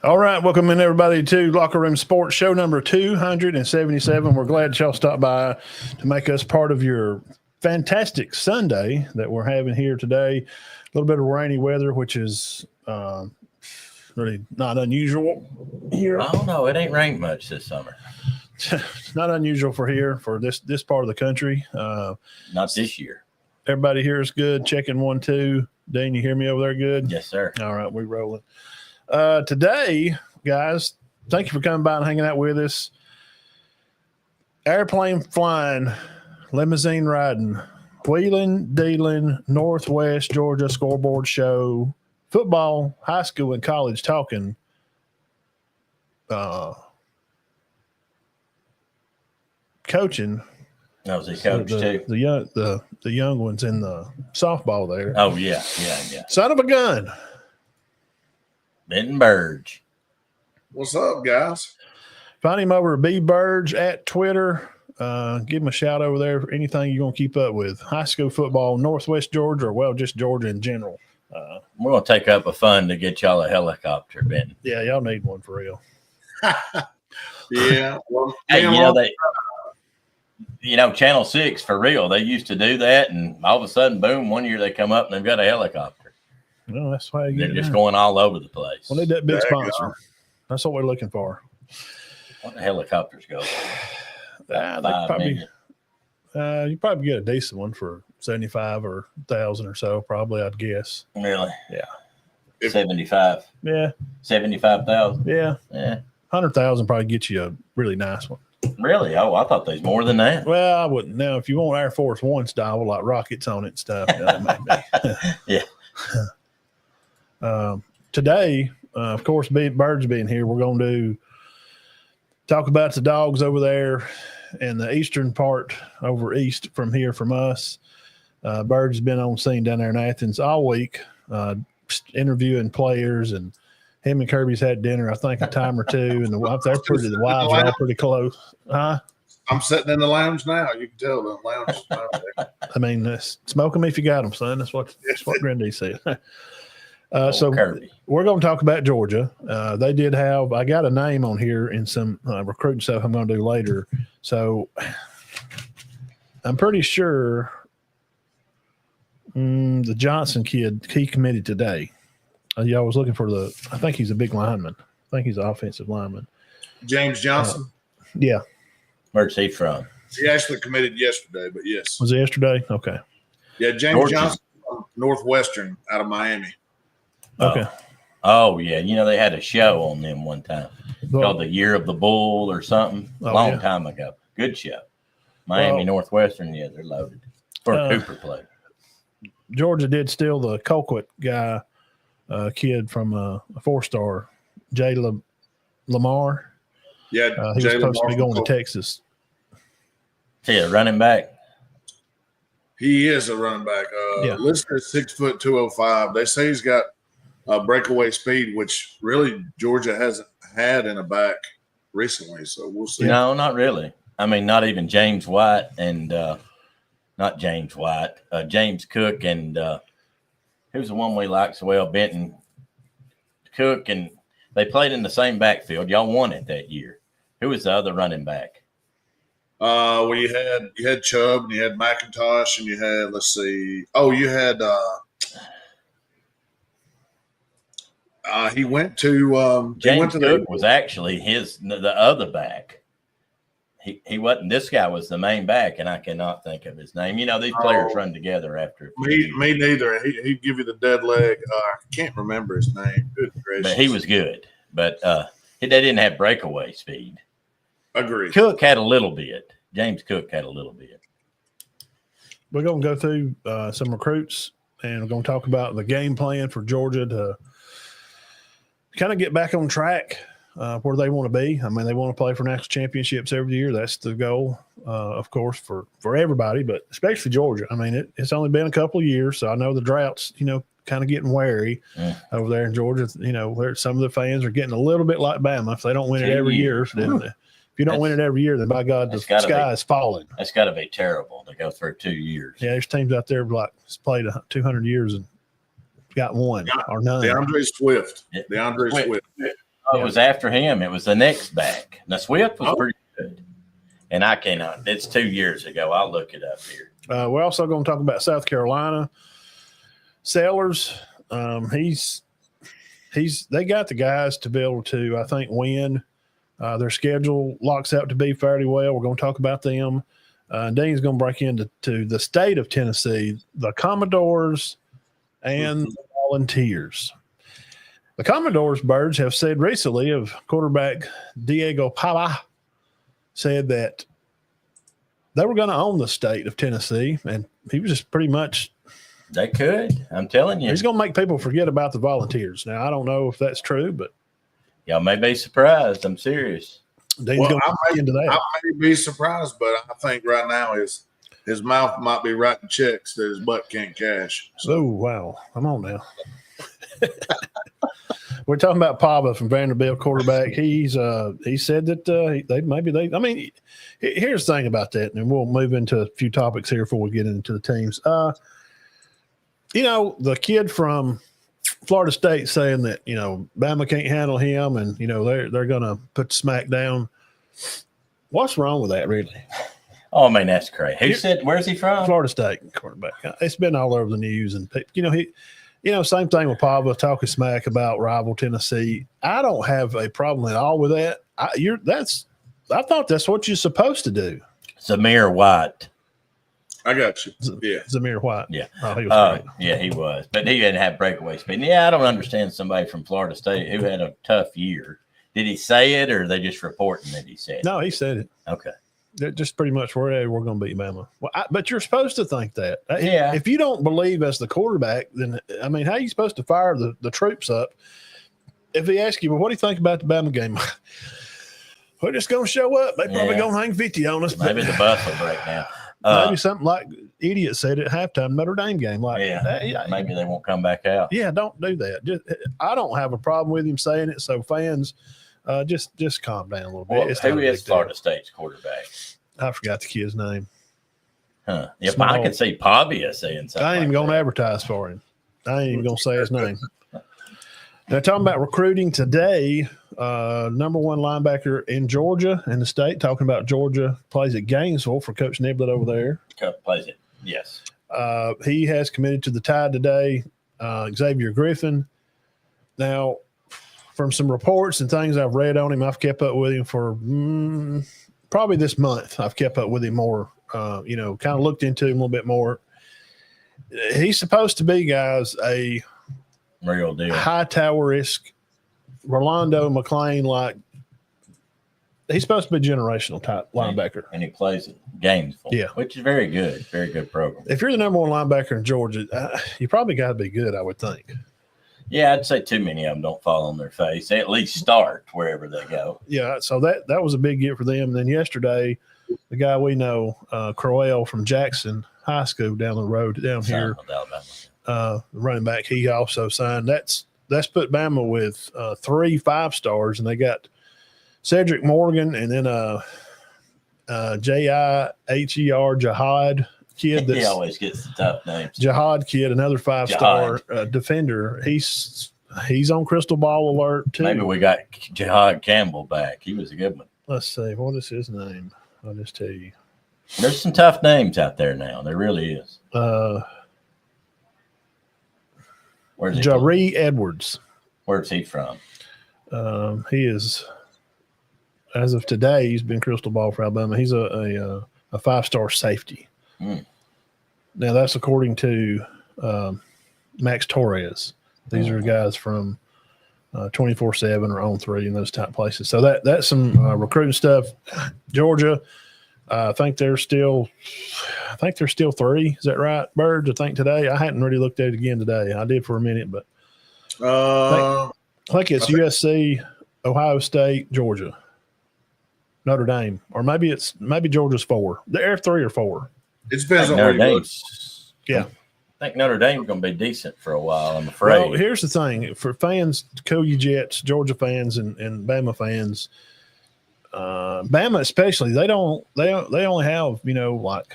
All right, welcome in everybody to Locker Room Sports show number 277. We're glad y'all stopped by to make us part of your fantastic Sunday that we're having here today. A little bit of rainy weather, which is really not unusual here. Oh no, it ain't rained much this summer. It's not unusual for here for this part of the country. Not this year. Everybody here is good. Checking 1, 2. Dane, you hear me over there? Good. Yes, sir. All right, we're rolling. Today, guys, thank you for coming by and hanging out with us. Airplane flying, limousine riding, wheeling, dealing, Northwest Georgia Scoreboard show, football, high school, and college talking. Coaching. That was a coach too. The young ones in the softball there. Oh yeah. Son of a gun. Benton Birge. What's up, guys? Find him over at Birge at Twitter. Give him a shout over there for anything you're going to keep up with. High school football, Northwest Georgia, or, well, just Georgia in general. We're going to take up a fund to get y'all a helicopter, Benton. Yeah, y'all need one for real. Yeah. Well, hey, Channel 6, for real, they used to do that, and all of a sudden, boom, one year they come up and they've got a helicopter. No, that's why they're just going all over the place. We need that big sponsor. That's what we're looking for. What the helicopters go? You probably get a decent one for 75 or 1,000 or so. Probably, I'd guess. Really? Yeah. 75. Yeah. 75,000. Yeah. 100,000 probably get you a really nice one. Really? Oh, I thought there's more than that. Well, I wouldn't. Now, if you want Air Force One style with like rockets on it and stuff, yeah. Today, of course, Birge being here, we're going to talk about the Dawgs over there in the eastern part over east from here from us. Birge has been on scene down there in Athens all week, interviewing players, and him and Kirby's had dinner, I think, a time or two, and the wives are all pretty close. Huh? I'm sitting in the lounge now. You can tell the lounge. I mean, smoke them if you got them, son. That's what Grandy said. So Kirby. We're going to talk about Georgia. They did have – I got a name on here in some recruiting stuff I'm going to do later. So I'm pretty sure the Johnson kid, he committed today. I was looking for I think he's a big lineman. I think he's an offensive lineman. James Johnson? Yeah. Where's he from? He actually committed yesterday, but yes. Was it yesterday? Okay. Yeah, James Johnson from Northwestern out of Miami. Okay. Oh, yeah. They had a show on them one time called The Year of the Bull or something long time ago. Good show. Miami Northwestern, yeah, they're loaded. For a Cooper play. Georgia did steal the Colquitt guy, kid from a 4-star, Jay Lamar. Yeah, he was supposed to be going to Texas. Yeah, running back. He is a running back. Listed at 6 foot 205. They say he's got breakaway speed, which really Georgia hasn't had in a back recently. So we'll see. No, not really. I mean, not even James White and not James White, James Cook and who's the one we like so well, Benton Cook, and they played in the same backfield. Y'all won it that year. Who was the other running back? Well, you had Chubb, and you had McIntosh, and you had you had he went to James Cook was actually the other back. He wasn't. This guy was the main back, and I cannot think of his name. These players run together after. Me neither. He'd give you the dead leg. I can't remember his name. Good gracious. But he was good. But they didn't have breakaway speed. Agreed. Cook had a little bit. James Cook had a little bit. We're going to go through some recruits, and we're going to talk about the game plan for Georgia to kind of get back on track where they want to be. I mean, they want to play for national championships every year. That's the goal, of course, for everybody, but especially Georgia. I mean, it's only been a couple of years, so I know the drought's, kind of getting wary over there in Georgia. Where some of the fans are getting a little bit like Bama. If they don't win it every year, then if you don't win it every year, then by God, the sky is falling. That's got to be terrible to go through 2 years. Yeah, there's teams out there like played 200 years and got one or none. DeAndre Swift. it was after him. It was the next back. Now Swift was pretty good, and I cannot. It's 2 years ago. I'll look it up here. We're also going to talk about South Carolina. Sellers, they got the guys to be able to, I think, win. Their schedule locks out to be fairly well. We're going to talk about them. Dean's going to break into the state of Tennessee, the Commodores and the Volunteers. The Commodores, Birge, have said recently of quarterback Diego Pava said that they were going to own the state of Tennessee, and he was just pretty much – They could. I'm telling you. he's going to make people forget about the Volunteers. Now, I don't know if that's true, but – y'all may be surprised. I'm serious. Dean's going to get into that. I may be surprised, but I think right now his mouth might be writing checks that his butt can't cash. Oh, wow. Come on now. We're talking about Pava from Vanderbilt, quarterback. He said that I mean, here's the thing about that, and we'll move into a few topics here before we get into the teams. The kid from Florida State saying that, Bama can't handle him and, they're going to put the smack down. What's wrong with that, really? Oh, man, that's crazy. Who said, where's he from? Florida State quarterback. It's been all over the news. And, same thing with Pava talking smack about rival Tennessee. I don't have a problem at all with that. I thought that's what you're supposed to do. Zamir White. I got you. Yeah. Zamir White. Yeah. Oh, he was great. Yeah, he was. But he didn't have breakaway speed. Yeah, I don't understand somebody from Florida State who had a tough year. Did he say it, or are they just reporting that he said it? No, he said it. Okay. They're just pretty much we're going to beat Bama. Well, but you're supposed to think that. Yeah. If you don't believe as the quarterback, then, I mean, how are you supposed to fire the troops up? If he asks you, well, what do you think about the Bama game? We're just going to show up. They probably going to hang 50 on us. Maybe the bus will break down. Maybe something like idiot said at halftime Notre Dame game. Maybe they won't come back out. Yeah, don't do that. I don't have a problem with him saying it. So fans, just calm down a little bit. Well, who is Florida State's quarterback? I forgot the kid's name. Huh? If I could see Pavia saying something, I ain't even going to advertise for him. I ain't even going to say his name. Now, talking about recruiting today, number one linebacker in Georgia in the state, talking about Georgia plays at Gainesville for Coach Niblett over there. Plays it, yes. He has committed to the Tide today, Xavier Griffin. Now, from some reports and things I've read on him, I've kept up with him for probably this month. I've kept up with him more, kind of looked into him a little bit more. He's supposed to be, guys, a real deal. Hightower-esque, Rolando McClain, like he's supposed to be a generational type linebacker. And he plays at Gainesville, which is very good. Very good program. If you're the number one linebacker in Georgia, you probably got to be good, I would think. Yeah, I'd say too many of them don't fall on their face. They at least start wherever they go. Yeah, so that was a big get for them. And then yesterday, the guy we know, Crowell from Jackson High School down the road down here, running back, he also signed. That's put Bama with 3 5-stars, and they got Cedric Morgan and then J-I-H-E-R Jihad kid. He always gets the tough names. Jihad kid, another 5-star defender. He's on crystal ball alert too. Maybe we got Jihad Campbell back. He was a good one. Let's see. What is his name? I'll just tell you. There's some tough names out there now. There really is. Where's he Jaree Edwards. Where's he from? He is, as of today, he's been crystal ball for Alabama. He's a 5-star safety. Now, that's according to Max Torres. These are guys from 24/7 or On 3 and those type places. So that's some recruiting stuff. Georgia, I think they're still 3. Is that right, Birge? I think today. I hadn't really looked at it again today. I did for a minute, but I think it's USC, Ohio State, Georgia, Notre Dame, or maybe Georgia's 4. They're 3 or 4. It depends on where you look. Yeah. I think Notre Dame's going to be decent for a while, I'm afraid. Well, here's the thing. For fans, KOU Jets, Georgia fans, and Bama fans, Bama especially, they only have, like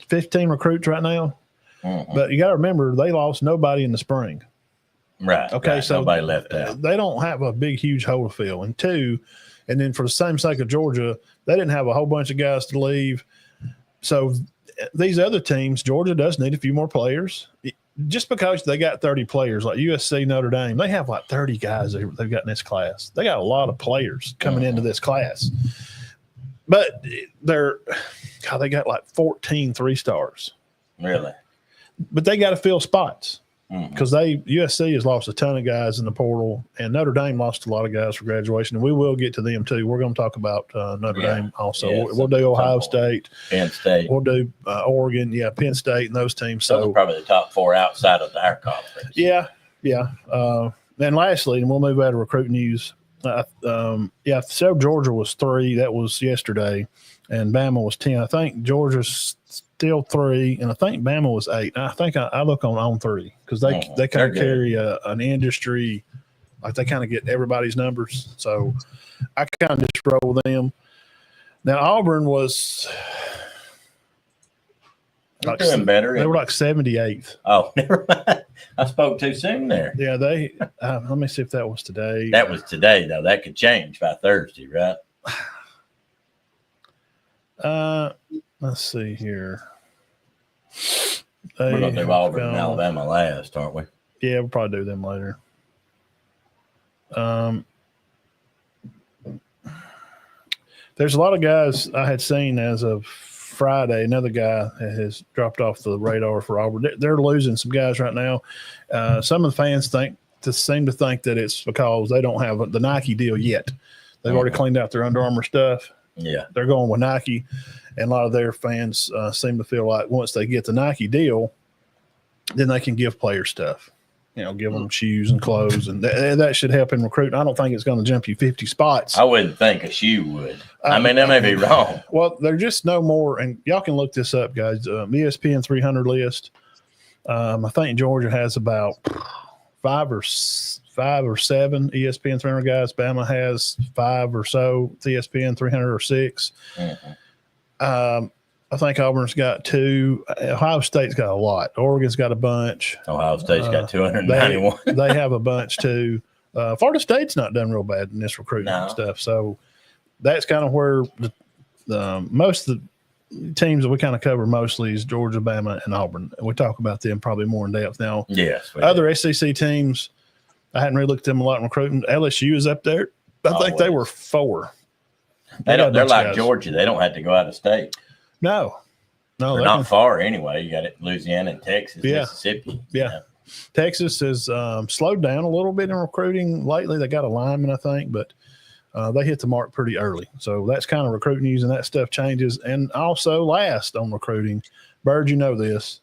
15 recruits right now. Mm-hmm. But you got to remember, they lost nobody in the spring. Right. Okay, right. so nobody left out. they don't have a big, huge hole to fill. And two, and then for the same sake of Georgia, they didn't have a whole bunch of guys to leave. So these other teams, Georgia does need a few more players. Just because they got 30 players, like USC, Notre Dame, they have like 30 guys they've got in this class. They got a lot of players coming into this class. But they got like 14 3-stars. Really? But they got to fill spots. Because USC has lost a ton of guys in the portal, and Notre Dame lost a lot of guys for graduation, and we will get to them too. We're going to talk about Notre Dame also. Yeah, we'll do Ohio State, Penn State. We'll do Oregon, Penn State, and those teams. Those So are probably the top 4 outside of our conference. Yeah. And lastly, and we'll move out of recruit news. So Georgia was 3. That was yesterday, and Bama was 10. I think Georgia's still 3, and I think Bama was 8. I think I look on 3 because they kind of carry an industry, like they kind of get everybody's numbers. So I kind of just roll with them. Now Auburn was They're doing better. They were like 78th. Oh, never mind. I spoke too soon there. Yeah, they. Let me see if that was today. That was today, though. That could change by Thursday, right? Let's see here. We're going to do Auburn and Alabama last, aren't we? Yeah, we'll probably do them later. There's a lot of guys I had seen as of Friday. Another guy has dropped off the radar for Auburn. They're losing some guys right now. Some of the fans seem to think that it's because they don't have the Nike deal yet. They've already cleaned out their Under Armour stuff. Yeah, they're going with Nike, and a lot of their fans seem to feel like once they get the Nike deal, then they can give players stuff. Give them shoes and clothes, and that should help in recruiting. I don't think it's going to jump you 50 spots. I wouldn't think a shoe would. I mean, that may be wrong. Well, there's just no more, and y'all can look this up, guys. ESPN 300 list. I think Georgia has about five or seven ESPN 300 guys. Bama has 5 or so. ESPN 300 or 6. I think Auburn's got 2. Ohio State's got a lot. Oregon's got a bunch. Ohio State's got 291. They have a bunch too. Florida State's not done real bad in this recruiting stuff. So that's kind of where the most of the teams that we kind of cover mostly is Georgia, Bama, and Auburn. And we talk about them probably more in depth now. Yes. Other SEC teams, I hadn't really looked at them a lot in recruiting. LSU is up there. I think they were 4. They're like guys. Georgia. They don't have to go out of state. No, they're not far anyway. You got Louisiana and Texas, Mississippi. Yeah. Texas has slowed down a little bit in recruiting lately. They got a lineman, I think, but they hit the mark pretty early. So that's kind of recruiting news, and that stuff changes. And also last on recruiting, Birge, you know this.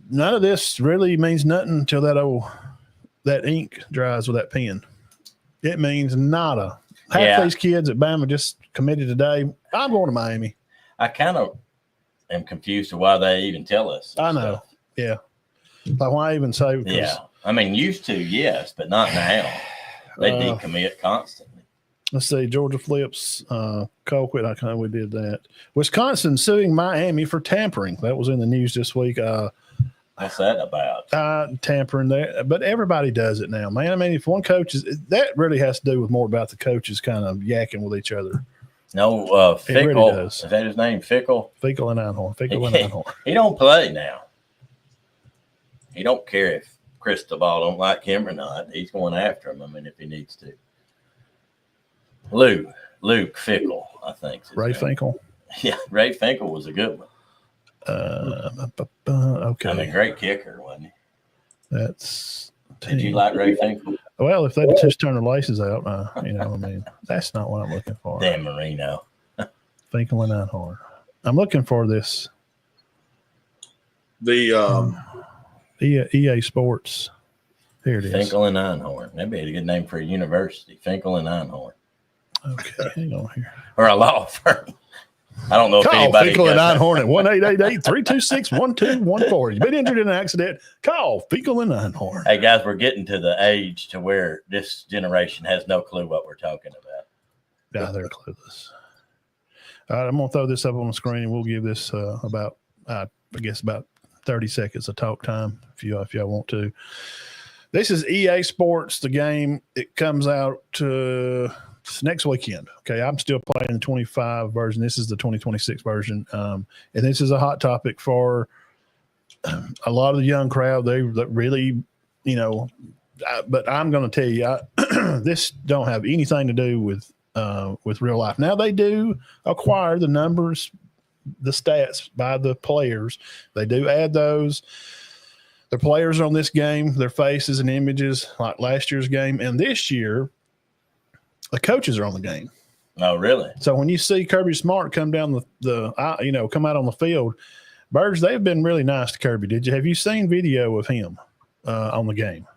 None of this really means nothing until that ink dries with that pen. It means nada. Half these kids at Bama just committed today. I'm going to Miami. I kind of am confused to why they even tell us. I know. Stuff. Yeah. Like why even say? Yeah. I mean, used to, yes, but not now. They decommit constantly. Let's see. Georgia flips. Colquitt. We did that. Wisconsin suing Miami for tampering. That was in the news this week. What's that about? Tampering there, but everybody does it now, man. I mean, if one coach that really has to do with more about the coaches kind of yakking with each other. No, Fickle. Really does. Is that his name? Fickle? Fickle and Einhorn. He don't play now. He don't care if Cristobal don't like him or not. He's going after him. I mean, if he needs to. Luke Fickle, I think. Ray Finkel. Yeah, Ray Finkel was a good one. Okay. I mean, great kicker, wasn't he? That's. Did you like Ray Finkel? Well, if they just turn their laces out, I mean, that's not what I'm looking for. Dan Marino. Finkel and Einhorn. I'm looking for this. The EA Sports. Here it is. Finkel and Einhorn. That'd be a good name for a university. Finkel and Einhorn. Okay, hang on here. Or a law firm. I don't know if anybody. Finkel and Einhorn at 1-888-326-1214. You've been injured in an accident. Call Finkel and Einhorn. Hey, guys, we're getting to the age to where this generation has no clue what we're talking about. Yeah, they're clueless. All right, I'm going to throw this up on the screen, and we'll give this about 30 seconds of talk time if y'all want to. This is EA Sports, the game. It comes out next weekend. Okay, I'm still playing the 25 version. This is the 2026 version. And this is a hot topic for a lot of the young crowd. They really, but I'm going to tell you, this don't have anything to do with real life. Now, they do acquire the numbers, the stats by the players. They do add those. The players on this game, their faces and images, like last year's game. And this year, the coaches are on the game. Oh, really? So when you see Kirby Smart come down come out on the field, Birge, they've been really nice to Kirby. Have you seen video of him on the game?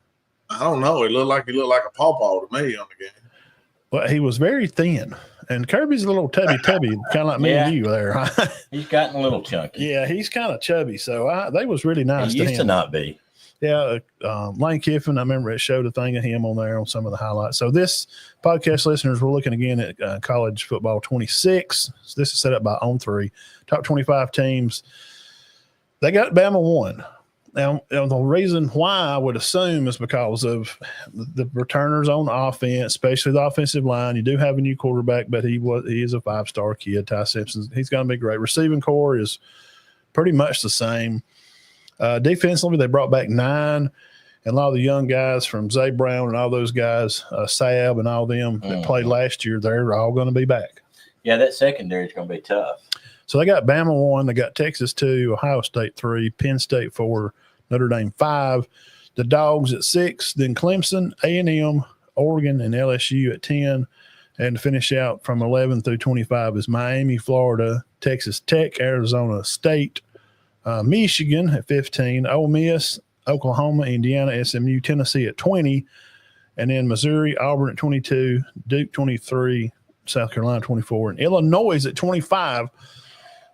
I don't know. He looked like a pawpaw to me on the game. Well, he was very thin. And Kirby's a little tubby, kind of like me and you there. He's gotten a little chunky. Yeah, he's kind of chubby. So they was really nice he to him. used to not be. Yeah, Lane Kiffin, I remember it showed a thing of him on there on some of the highlights. So this podcast listeners, we're looking again at college football 26. So this is set up by On3. Top 25 teams. They got Bama 1. Now, the reason why I would assume is because of the returners on offense, especially the offensive line. You do have a new quarterback, but he is a 5-star kid, Ty Simpson. He's going to be great. Receiving core is pretty much the same. Defensively, they brought back 9, and a lot of the young guys from Zay Brown and all those guys, Sab and all them that played last year, they're all going to be back. Yeah, that secondary is going to be tough. So they got Bama 1, they got Texas 2, Ohio State 3, Penn State 4, Notre Dame 5, the Dawgs at 6, then Clemson, A&M, Oregon, and LSU at 10. And to finish out from 11 through 25 is Miami, Florida, Texas Tech, Arizona State, Michigan at 15, Ole Miss, Oklahoma, Indiana, SMU, Tennessee at 20, and then Missouri, Auburn at 22, Duke 23, South Carolina 24, and Illinois at 25.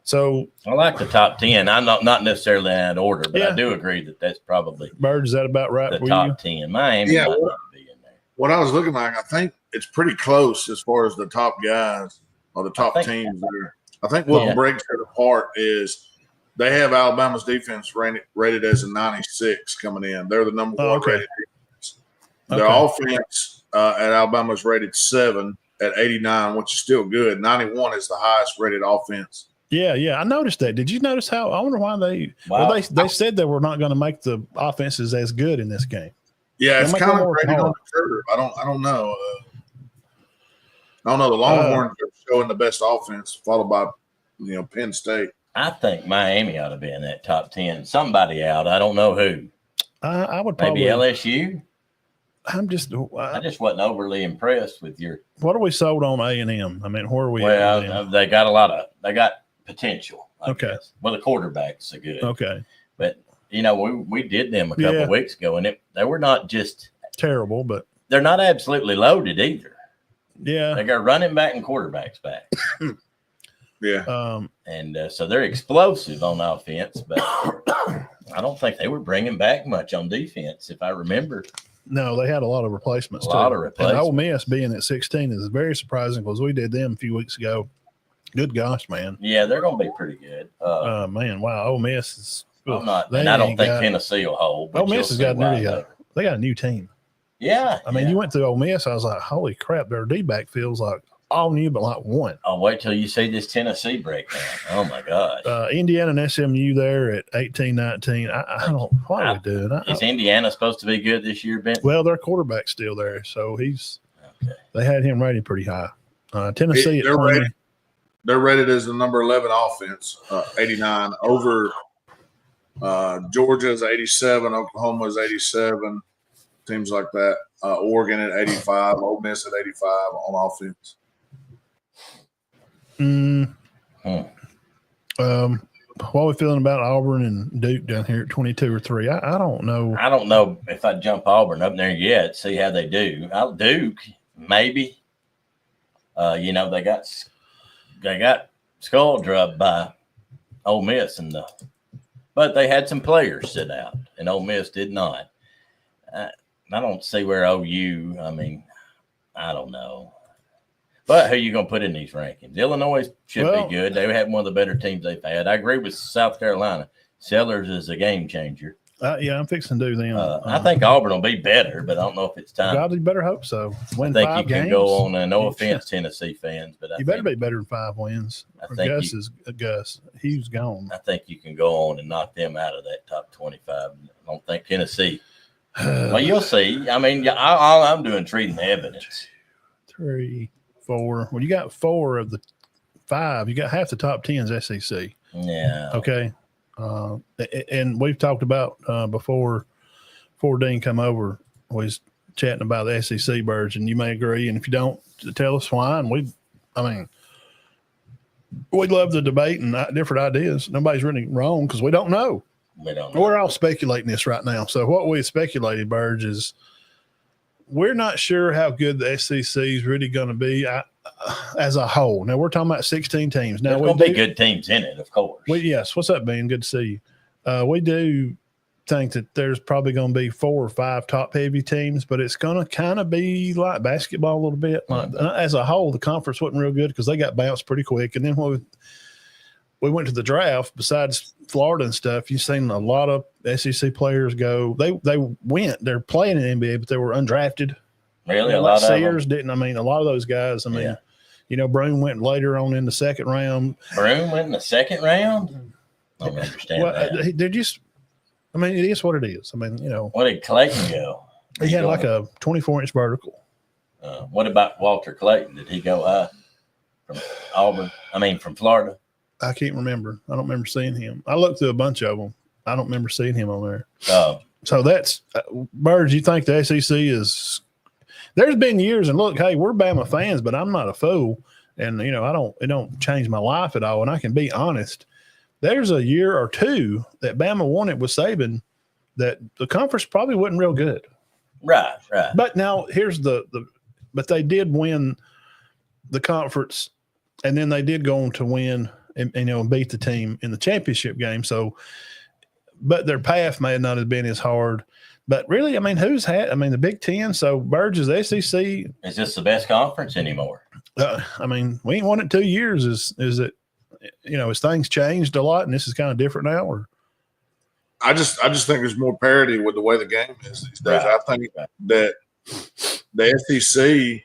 So I like the top 10. I'm not necessarily in that order, but I do agree that that's probably Bird. Is that about right? The top 10. Miami might not be in there. What I was looking like, I think it's pretty close as far as the top guys or the top teams there. I think what breaks it apart is they have Alabama's defense rated as a 96 coming in. They're the number 1 rated defense. Their offense at Alabama is rated 7 at 89, which is still good. 91 is the highest rated offense. Yeah, I noticed that. Did you notice how? I wonder why they said they were not going to make the offenses as good in this game. Yeah, it's kind of rated on the curve. I don't know. I don't know. The Longhorns are showing the best offense, followed by Penn State. I think Miami ought to be in that top 10. Somebody out. I don't know who. I would probably maybe LSU. I just wasn't overly impressed with your. What are we sold on A&M? I mean, where are we? Well, they got potential. I guess. Well, the quarterbacks are good. Okay. But, we did them a couple of weeks ago, and they were not just terrible, but they're not absolutely loaded either. Yeah. They got running back and quarterbacks back. Yeah. So they're explosive on offense, but I don't think they were bringing back much on defense, if I remember. No, they had a lot of replacements. And Ole Miss being at 16 is very surprising because we did them a few weeks ago. Good gosh, man. Yeah, they're going to be pretty good. Man, wow. Ole Miss is. I don't think Tennessee will hold. Ole Miss has got they got a new team. Yeah. I mean, you went through Ole Miss. I was like, holy crap, their D-back feels like all new, but like one. I'll wait till you see this Tennessee breakdown. Oh, my gosh. Indiana and SMU there at 18, 19. I don't – what are we doing? Is Indiana supposed to be good this year, Ben? Well, their quarterback's still there, so he's – they had him rated pretty high. Tennessee at 20. They're rated as the number 11 offense, 89. Over Georgia's 87, Oklahoma's 87, teams like that. Oregon at 85, Ole Miss at 85 on offense. What are we feeling about Auburn and Duke down here at 22 or 3? I don't know. I don't know if I'd jump Auburn up there yet, see how they do. Duke, maybe. They got skull drubbed by Ole Miss but they had some players sit out, and Ole Miss did not. I don't see where OU. I mean, I don't know. But who are you going to put in these rankings? Illinois should be good. They have one of the better teams they've had. I agree with South Carolina. Sellers is a game changer. Yeah, I'm fixing to do them. I think Auburn will be better, but I don't know if it's time. God, you better hope so. Win I think 5 you can games. go on. No offense, Tennessee fans, but You better be better than 5 wins. Gus. He's gone. I think you can go on and knock them out of that top 25. I don't think Tennessee. Well, you'll see. I mean, all I'm doing is reading the evidence. 3, 4. Well, you got 4 of the 5. You got half the top 10's SEC. Yeah. Okay. And we've talked about before Dean come over, we was chatting about the SEC, Birge, and you may agree. And if you don't, tell us why. And we'd love the debate and different ideas. Nobody's really wrong because we don't know. We're all speculating this right now. So what we speculated, Birge, is we're not sure how good the SEC is really going to be as a whole. Now, we're talking about 16 teams. Now, there's going to be good teams in it, of course. Yes. What's up, Ben? Good to see you. We do think that there's probably going to be 4 or 5 top-heavy teams, but it's going to kind of be like basketball a little bit. As a whole, the conference wasn't real good because they got bounced pretty quick. And then when we went to the draft, besides Florida and stuff, you've seen a lot of SEC players go. They're playing in the NBA, but they were undrafted. Really? A lot of Sears didn't. I mean, a lot of those guys, Broome went later on in the second round. Broome went in the second round? I don't understand that. They're just – I mean, it is what it is. I mean, Where did Clayton go? He had like a 24-inch vertical. What about Walter Clayton? Did he go from Auburn? I mean, from Florida? I can't remember. I don't remember seeing him. I looked through a bunch of them. I don't remember seeing him on there. So that's Birge. You think the SEC is? There's been years, and look, hey, we're Bama fans, but I'm not a fool, and it don't change my life at all. And I can be honest. There's a year or two that Bama won it with Saban, that the conference probably wasn't real good. Right. But now here's but they did win the conference, and then they did go on to win. And beat the team in the championship game. So, but their path may not have been as hard. But really, I mean, the Big Ten. So, Birge, is the SEC. Is this the best conference anymore? I mean, we ain't won it 2 years. Is it? Has things changed a lot, and this is kind of different now? Or I just think there's more parity with the way the game is these days. Right. I think that the SEC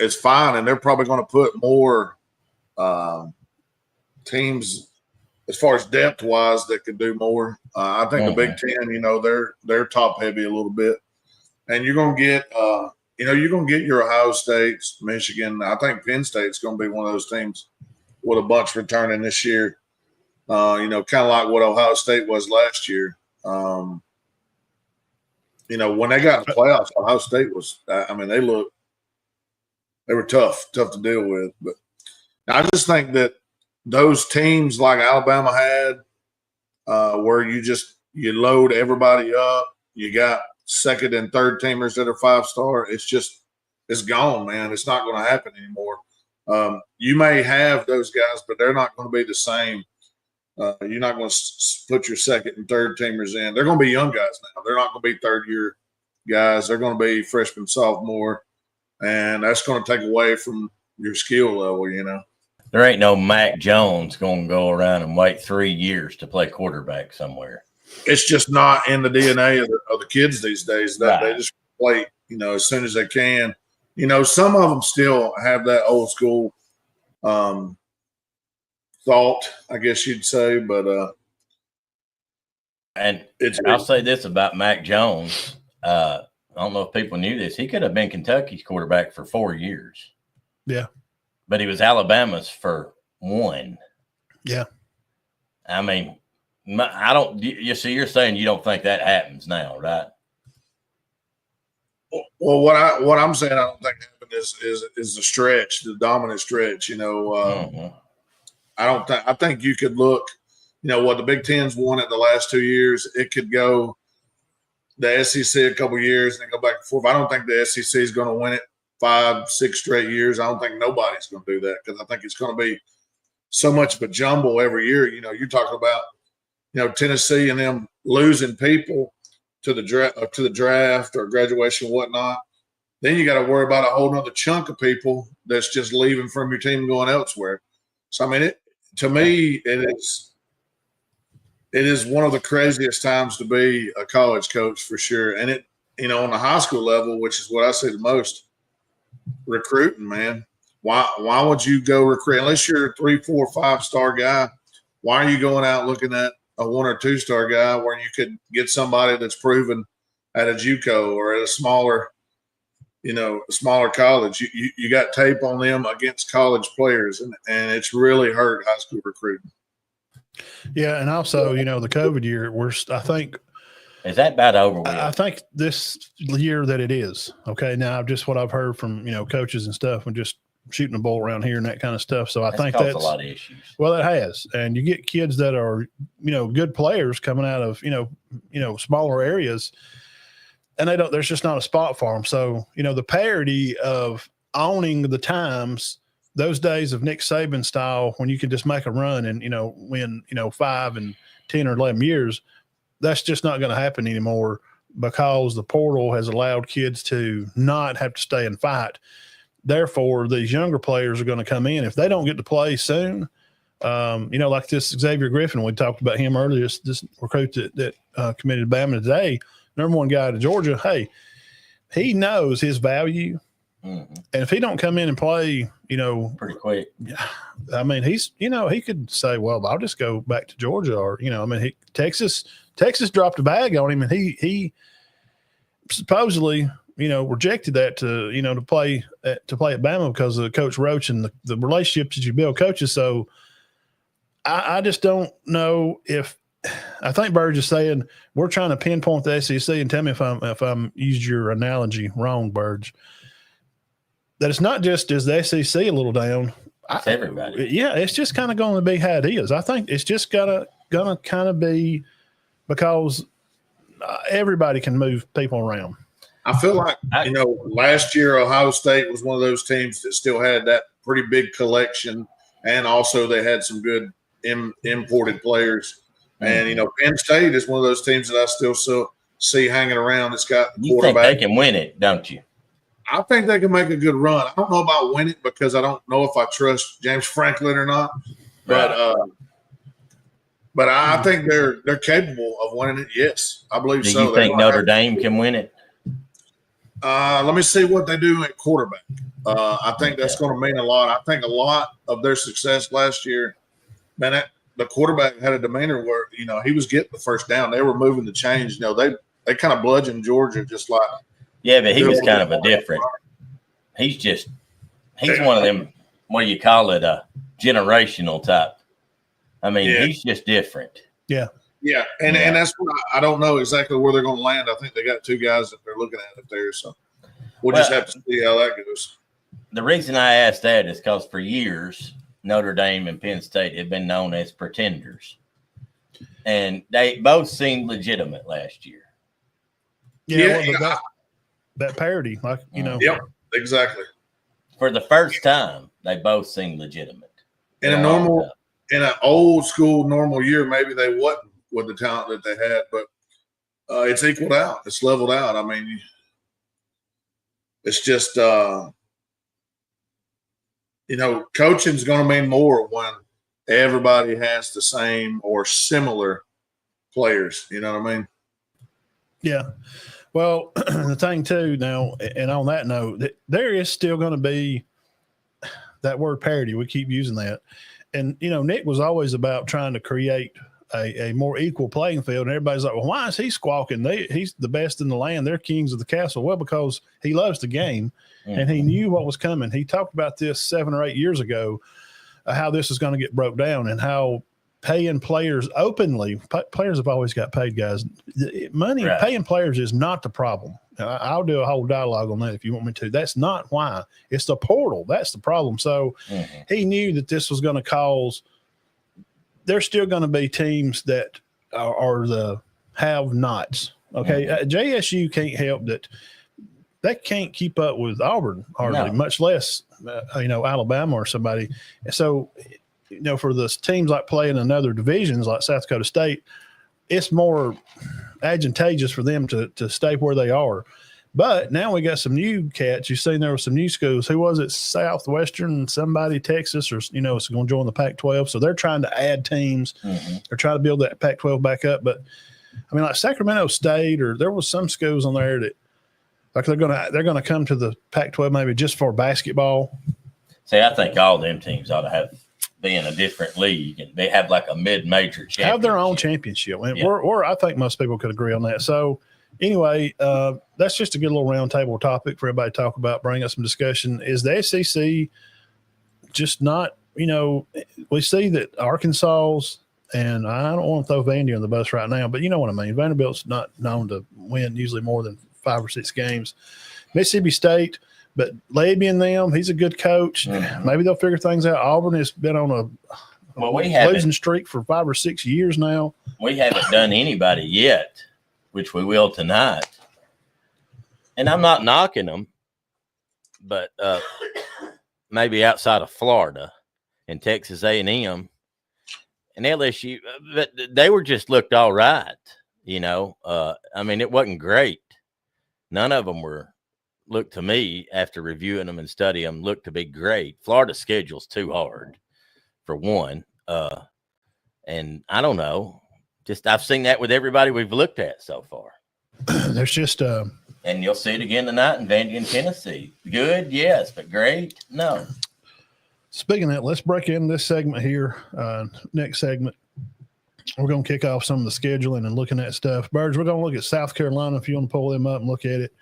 is fine, and they're probably going to put more teams as far as depth wise that could do more. I think the Big Ten, they're top heavy a little bit, and you're going to get you're going to get your Ohio States, Michigan. I think Penn State's going to be one of those teams with a bunch returning this year. Kind of like what Ohio State was last year. When they got in the playoffs, Ohio State was. They were tough to deal with, but. I just think that those teams like Alabama had, where you load everybody up, you got second and third teamers that are 5-star. It's gone, man. It's not going to happen anymore. You may have those guys, but they're not going to be the same. You're not going to put your second and third teamers in. They're going to be young guys now. They're not going to be third-year guys. They're going to be freshman, sophomore, and that's going to take away from your skill level, There ain't no Mac Jones going to go around and wait 3 years to play quarterback somewhere. It's just not in the DNA of the kids these days. That They just play, as soon as they can. Some of them still have that old school thought, I guess you'd say. But I'll say this about Mac Jones. I don't know if people knew this. He could have been Kentucky's quarterback for 4 years. Yeah. But he was Alabama's for 1. Yeah. I mean, you're saying you don't think that happens now, right? Well, what I'm saying I don't think happened is the stretch, the dominant stretch. I think you could look, what the Big Ten's won it the last 2 years. It could go the SEC a couple years and then go back and forth. I don't think the SEC is going to win it 5, 6 straight years. I don't think nobody's going to do that because I think it's going to be so much of a jumble every year. You're talking about, Tennessee and them losing people to the draft or graduation and whatnot. Then you got to worry about a whole nother chunk of people that's just leaving from your team going elsewhere. So, to me, It is one of the craziest times to be a college coach for sure. And it, on the high school level, which is what I see the most, recruiting, man. Why would you go recruit unless you're a 3, 4, 5-star guy? Why are you going out looking at a 1 or 2-star guy where you could get somebody that's proven at a JUCO or at a smaller college? You got tape on them against college players, and it's really hurt high school recruiting. Yeah, and also, the COVID year, I think – is that about over with? I think this year that it is. Okay, now just what I've heard from, coaches and stuff and just shooting the ball around here and that kind of stuff. So I think that's a lot of issues. Well, it has. And you get kids that are, good players coming out of, smaller areas, and there's just not a spot for them. So, the parity of owning the times, those days of Nick Saban style, when you can just make a run and, win, 5 and 10 or 11 years, that's just not going to happen anymore because the portal has allowed kids to not have to stay and fight. Therefore, these younger players are going to come in. If they don't get to play soon, like this Xavier Griffin, we talked about him earlier, this recruit that committed to Bama today, number 1 guy to Georgia. Hey, he knows his value. Mm-hmm. And if he don't come in and play, pretty quick, I mean, he's, he could say, well, I'll just go back to Georgia, or, Texas dropped a bag on him, and he supposedly, rejected that to play at Bama because of Coach Roach and the relationships that you build coaches. So I just don't know if I think Birge is saying we're trying to pinpoint the SEC, and tell me if I'm used your analogy wrong, Birge. That it's not just as the SEC a little down. It's everybody. Yeah, it's just kind of going to be how it is. I think it's just gonna kind of be because everybody can move people around. I feel like last year Ohio State was one of those teams that still had that pretty big collection, and also they had some good imported players. Mm-hmm. And Penn State is one of those teams that I still see hanging around. It's got the quarterback. You think they can win it, don't you? I think they can make a good run. I don't know about win it because I don't know if I trust James Franklin or not. But I think they're capable of winning it. Yes, I believe so. Do you think Notre Dame can win it? Let me see what they do at quarterback. I think that's going to mean a lot. I think a lot of their success last year, man, the quarterback had a demeanor where he was getting the first down. They were moving the chains. They kind of bludgeoned Georgia just like. Yeah, but he was kind of a different. He's one of them. What do you call it? A generational type. I mean, he's just different. Yeah. Yeah, and that's what I don't know exactly where they're going to land. I think they got 2 guys that they're looking at up there, so we'll just have to see how that goes. The reason I asked that is because for years, Notre Dame and Penn State have been known as pretenders, and they both seemed legitimate last year. Yeah, that parity, Yep, exactly. For the first time, they both seemed legitimate. In an old school normal year, maybe they wasn't with the talent that they had, but it's equaled out. It's leveled out. I mean, it's just coaching's going to mean more when everybody has the same or similar players. You know what I mean? Yeah. Well, the thing too now, and on that note, there is still going to be that word parity. We keep using that. And, Nick was always about trying to create a more equal playing field. And everybody's like, well, why is he squawking? He's the best in the land. They're kings of the castle. Well, because he loves the game, and he knew what was coming. He talked about this 7 or 8 years ago, how this is going to get broke down and how paying players openly. Players have always got paid, guys. Money, right. Paying players is not the problem. I'll do a whole dialogue on that if you want me to. That's not why. It's the portal. That's the problem. So he knew that this was going to cause – there's still going to be teams that are the have-nots. Okay, JSU can't help that. They can't keep up with Auburn hardly, much less Alabama or somebody. So – for the teams like playing in other divisions like South Dakota State, it's more advantageous for them to stay where they are. But now we got some new cats. You've seen there were some new schools. Who was it? Southwestern, somebody, Texas, or it's going to join the Pac-12. So they're trying to add teams. Mm-hmm. They're trying to build that Pac-12 back up. But I mean, like Sacramento State, or there was some schools on there that like they're gonna come to the Pac-12 maybe just for basketball. See, I think all them teams ought to be in a different league, and they have like a mid-major championship. Have their own championship. And Yeah. or I think most people could agree on that. So anyway, that's just a good little round table topic for everybody to talk about, bring up some discussion. Is the SEC just not, we see that Arkansas's, and I don't want to throw Vandy on the bus right now, but you know what I mean. Vanderbilt's not known to win usually more than 5 or 6 games. Mississippi State, but Labey and them, he's a good coach. Mm-hmm. Maybe they'll figure things out. Auburn has been on a losing streak for 5 or 6 years now. We haven't done anybody yet, which we will tonight. And I'm not knocking them, but maybe outside of Florida and Texas A&M and LSU, but they were just looked all right. I mean, it wasn't great. None of them looked to me, after reviewing them and studying them, looked to be great. Florida's schedule's too hard, for one. And I don't know. Just I've seen that with everybody we've looked at so far. There's just and you'll see it again tonight in Vandy and Tennessee. Good, yes, but great, no. Speaking of that, let's break in this segment here. Next segment, we're going to kick off some of the scheduling and looking at stuff. Birge, we're going to look at South Carolina if you want to pull them up and look at it.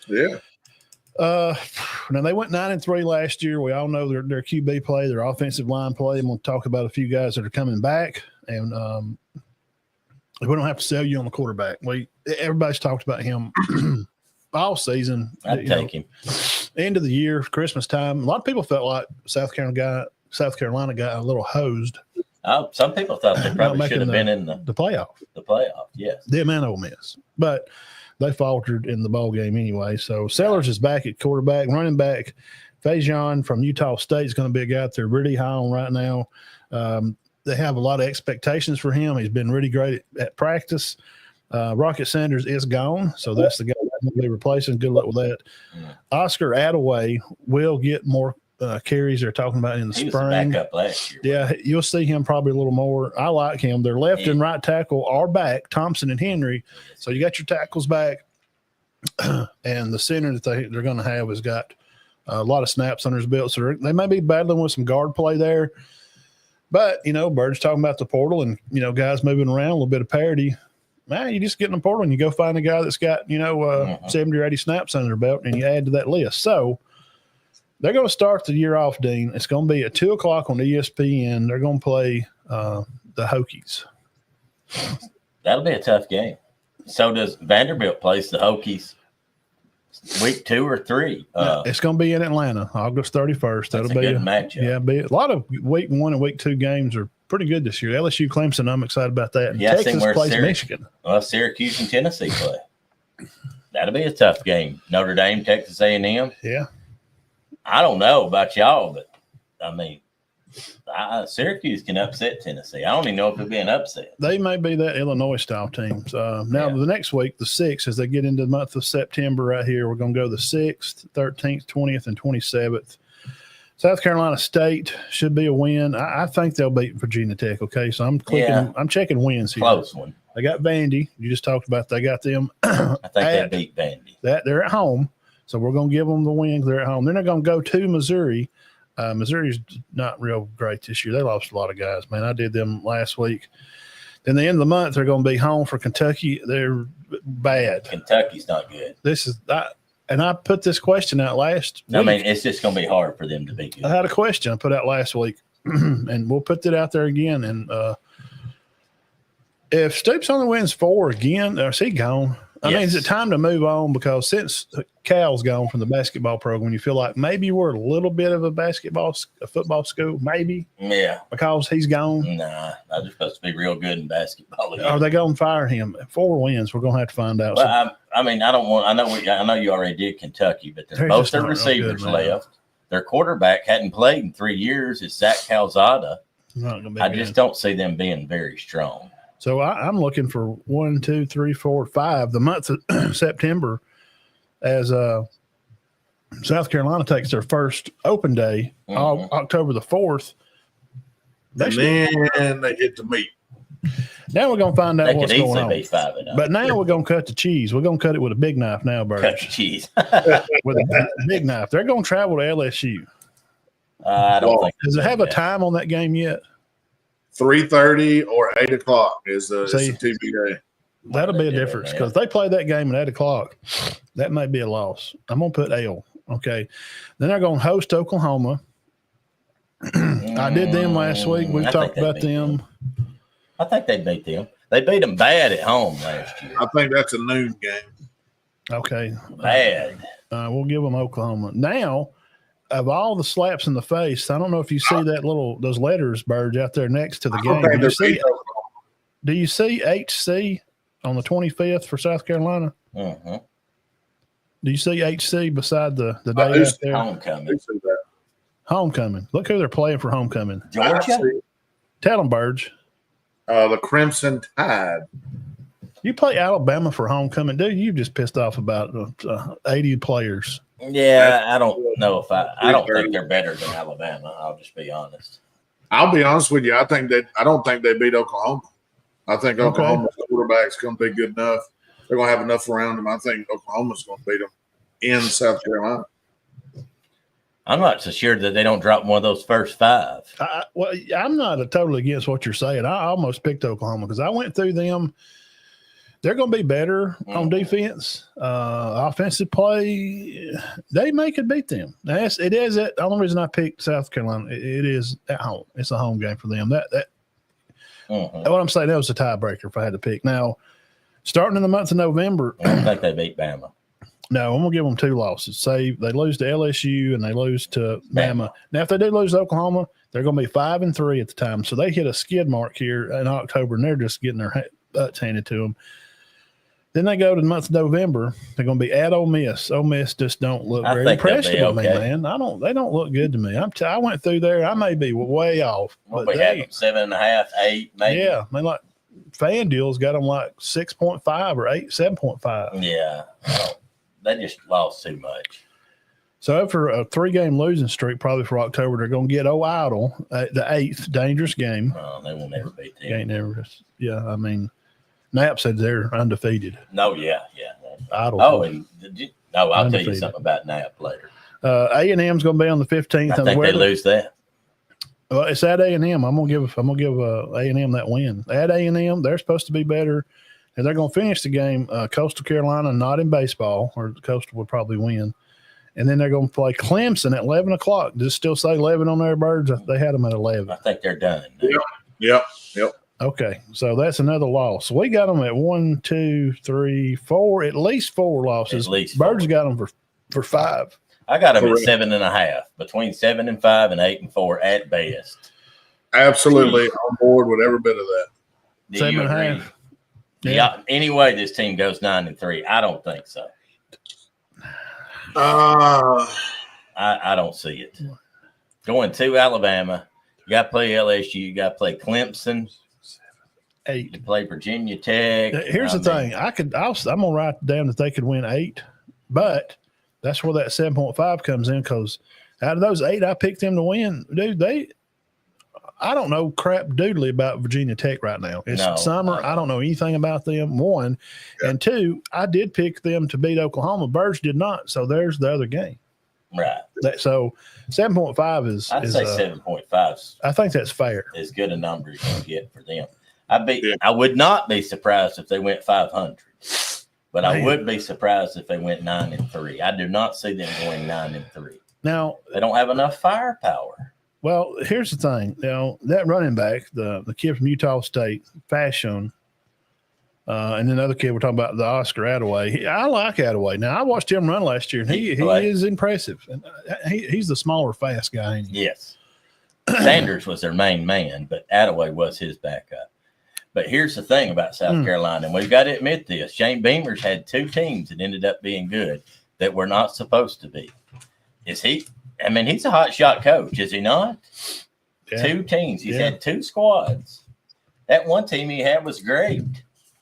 Yeah. Now they went 9-3 last year. We all know their QB play, their offensive line play. And we'll talk about a few guys that are coming back. And we don't have to sell you on the quarterback. Everybody's talked about him all season. I'd take him. End of the year, Christmas time. A lot of people felt like South Carolina got a little hosed. Some people thought they probably should have been in the playoff. The playoff, yes. Them and Ole Miss, but they faltered in the bowl game anyway. So Sellers is back at quarterback. Running back, Fajon from Utah State is going to be a guy that they're really high on right now. They have a lot of expectations for him. He's been really great at practice. Rocket Sanders is gone, so that's the guy that's going to be replacing. Good luck with that. Yeah. Oscar Attaway will get more carries they're talking about in the He spring. was back up last year. Yeah, you'll see him probably a little more. I like him. Their left and right tackle are back, Thompson and Henry. So you got your tackles back, and the center that they're going to have has got a lot of snaps under his belt. So they may be battling with some guard play there. But, Bird's talking about the portal and, guys moving around, a little bit of parity. Man, you just get in the portal and you go find a guy that's got, 70 or 80 snaps under their belt, and you add to that list. So they're going to start the year off, Dean. It's going to be at 2 o'clock on ESPN. They're going to play the Hokies. That'll be a tough game. So does Vanderbilt plays the Hokies week 2 or 3? It's going to be in Atlanta, August 31st. That'll be a good matchup. Yeah, be a lot of week 1 and week 2 games are pretty good this year. LSU, Clemson, I'm excited about that. Yeah, Texas plays Michigan. Well, Syracuse and Tennessee play. That'll be a tough game. Notre Dame, Texas A&M. Yeah. I don't know about y'all, but I mean, Syracuse can upset Tennessee. I don't even know if it'll be an upset. They may be that Illinois style teams. The next week, the 6th, as they get into the month of September right here, we're going to go the 6th, 13th, 20th, and 27th. South Carolina State should be a win. I think they'll beat Virginia Tech. Okay, so I'm clicking. Yeah. I'm checking wins here. Close one. They got Vandy. You just talked about. They got them. I think they beat Vandy. They're at home, so we're going to give them the win. They're at home. Then they're going to go to Missouri. Missouri's not real great this year. They lost a lot of guys. Man, I did them last week. Then the end of the month, they're going to be home for Kentucky. They're bad. Kentucky's not good. And I put this question out last week. I mean, it's just going to be hard for them to be good. I had a question I put out last week, and we'll put it out there again. And if Stoops only wins 4 again, or is he gone? I mean, is it time to move on? Because since Cal's gone from the basketball program, you feel like maybe we're a little bit of a football school, maybe? Yeah. Because he's gone? Nah, they're supposed to be real good in basketball again. Are they going to fire him? 4 wins, we're going to have to find out. Well, I mean, I know you already did Kentucky, but both their receivers left. Their quarterback hadn't played in 3 years. It's Zach Calzada. I just don't see them being very strong. So I'm looking for 1, 2, 3, 4, 5. The month of September, as South Carolina takes their first open day, October the 4th. And then they get to meet. Now we're going to find out what's going on. Be 5-0. But now we're going to cut the cheese. We're going to cut it with a big knife now, Birge. Cut the cheese. With a big knife. They're going to travel to LSU. I don't think. Does it have a time on that game yet? 3:30 or 8 o'clock is the TBA. That'll be a difference because they play that game at 8 o'clock. That may be a loss. I'm going to put L. Okay. Then they're going to host Oklahoma. I did them last week. We've talked about them. I think they beat them. They beat them bad at home last year. I think that's a noon game. Okay. Bad. We'll give them Oklahoma. Now, of all the slaps in the face, I don't know if you see those letters, Birge, out there next to the game. Do you see HC on the 25th for South Carolina? Mm-hmm. Do you see HC beside the day out there? Homecoming. Homecoming. Look who they're playing for homecoming. Georgia? Tell them, Birge. The Crimson Tide. You play Alabama for homecoming, dude. You just pissed off about 80 players. Yeah, I don't know if I don't think they're better than Alabama. I'll just be honest. I'll be honest with you. I don't think they beat Oklahoma. I think Oklahoma's quarterback's going to be good enough. They're going to have enough around them. I think Oklahoma's going to beat them in South Carolina. I'm not so sure that they don't drop one of those first 5. I'm not totally against what you're saying. I almost picked Oklahoma because I went through them. They're going to be better on defense. Offensive play, they could beat them. It is the only reason I picked South Carolina. It is at home. It's a home game for them. What I'm saying, that was a tiebreaker if I had to pick. Now, starting in the month of November. I think they beat Bama. No, I'm going to give them 2 losses. Say they lose to LSU and they lose to Bama. Now, if they do lose to Oklahoma, they're going to be 5-3 at the time. So they hit a skid mark here in October, and they're just getting their butts handed to them. Then they go to the month of November. They're going to be at Ole Miss. Ole Miss just don't look very impressed with me, man. They don't look good to me. I went through there. I may be way off. Well, we had them 7.5, 8, maybe. Yeah, they like FanDuel's got them like 6.5 or 7.5. Yeah, they just lost too much. So after a 3-game losing streak, probably for October, they're going to get Idle, the 8th dangerous game. Oh, they will never beat them. Ain't never. Yeah, I mean, Knapp said they're undefeated. No, yeah. Idle. I'll tell you something about Knapp later. A&M's going to be on the 15th. I think they lose that. Well, it's at A&M. I'm gonna give A&M that win. At A&M, they're supposed to be better, and they're going to finish the game. Coastal Carolina, not in baseball, or Coastal would probably win. And then they're going to play Clemson at 11 o'clock. Does it still say 11 on their Birds? They had them at 11. I think they're done. Yep. Okay, so that's another loss. We got them at 1, 2, 3, 4, at least 4 losses. At least Birds got them for 5. I got them at 7.5, between 7 and 5 and 8 and 4 at best. Absolutely on board with every bit of that. 7.5. Yeah. Anyway, this team goes 9-3. I don't think so. I don't see it. Going to Alabama, you got to play LSU, you got to play Clemson, 8. you play Virginia Tech. Here's the thing: I'm gonna write down that they could win 8, but that's where that 7.5 comes in because out of those 8, I picked them to win. Dude, I don't know crap doodly about Virginia Tech right now. It's summer. I don't know anything about them. 1, and 2, I did pick them to beat Oklahoma. Birge did not. So there's the other game. Right. So 7.5 is. I'd say 7.5. I think that's fair. As good a number as you can get for them. I would not be surprised if they went 500, but I would be surprised if they went 9-3. I do not see them going 9-3. Now they don't have enough firepower. Well, here's the thing. That running back, the kid from Utah State, Fashion, and then the other kid we're talking about, the Oscar Attaway. I like Attaway. Now, I watched him run last year, and he is impressive. And he's the smaller, fast guy. Yes. Sanders was their main man, but Attaway was his backup. But here's the thing about South Carolina, and we've got to admit this. Shane Beamer's had 2 teams that ended up being good that were not supposed to be. Is he? I mean, he's a hot shot coach, is he not? Yeah. 2 teams. He's had 2 squads. That one team he had was great.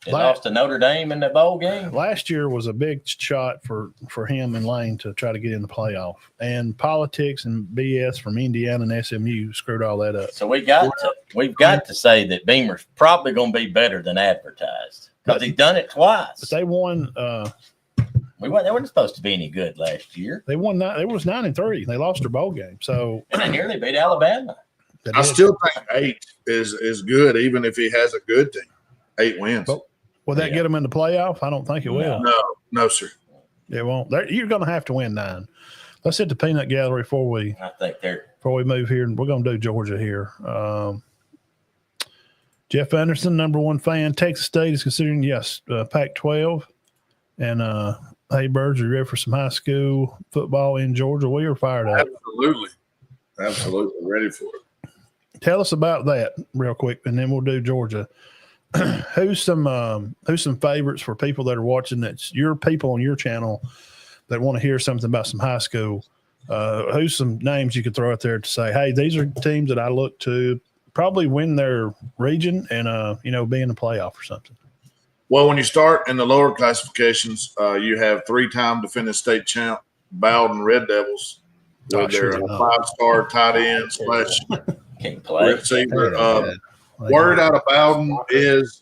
They lost to Notre Dame in the bowl game. Last year was a big shot for him and Lane to try to get in the playoff. And politics and BS from Indiana and SMU screwed all that up. So we've got to say that Beamer's probably going to be better than advertised because he's done it twice. But they won. They weren't supposed to be any good last year. They won. It was 9-3. They lost their bowl game. So and they nearly beat Alabama. I still think 8 is good, even if he has a good team. 8 wins. But will that get them in the playoff? I don't think it will. No, sir. It won't. You're going to have to win 9. Let's hit the peanut gallery before we move here, and we're going to do Georgia here. Jeff Anderson, number 1 fan. Texas State is considering Pac-12. And hey, Birge, are you ready for some high school football in Georgia? We are fired up. Absolutely ready for it. Tell us about that real quick, and then we'll do Georgia. Who's some favorites for people that are watching? That's your people on your channel that want to hear something about some high school. Who's some names you could throw out there to say, hey, these are teams that I look to probably win their region and be in the playoff or something. Well, when you start in the lower classifications, you have 3-time defending state champ Bowden Red Devils. With their 5-star tight end / receiver. Word out of Bowden is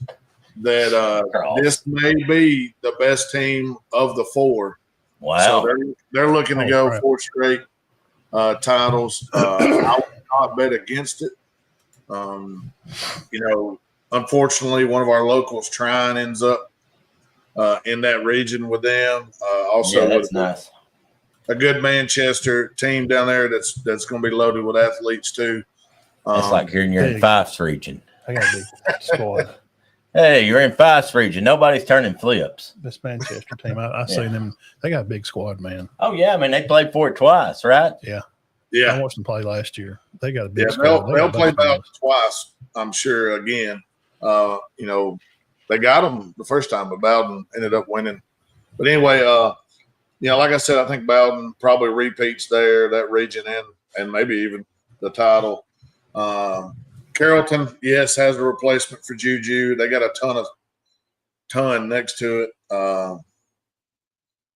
that this may be the best team of the 4. Wow! So they're looking to go 4 straight titles. I would not bet against it. Unfortunately, one of our locals, Trine, ends up in that region with them. That's nice. A good Manchester team down there that's going to be loaded with athletes too. It's like you're in 5th region. I got a big squad. Hey, you're in 5th region. Nobody's turning flips. This Manchester team, I seen them. They got a big squad, man. Oh yeah, I mean they played for it twice, right? Yeah. I watched them play last year. They got a big squad. They'll play Bowden twice, I'm sure. Again, they got them the first time, but Bowden ended up winning. But anyway, like I said, I think Bowden probably repeats that region, and maybe even the title. Carrollton, yes, has a replacement for Juju. They got a ton next to it.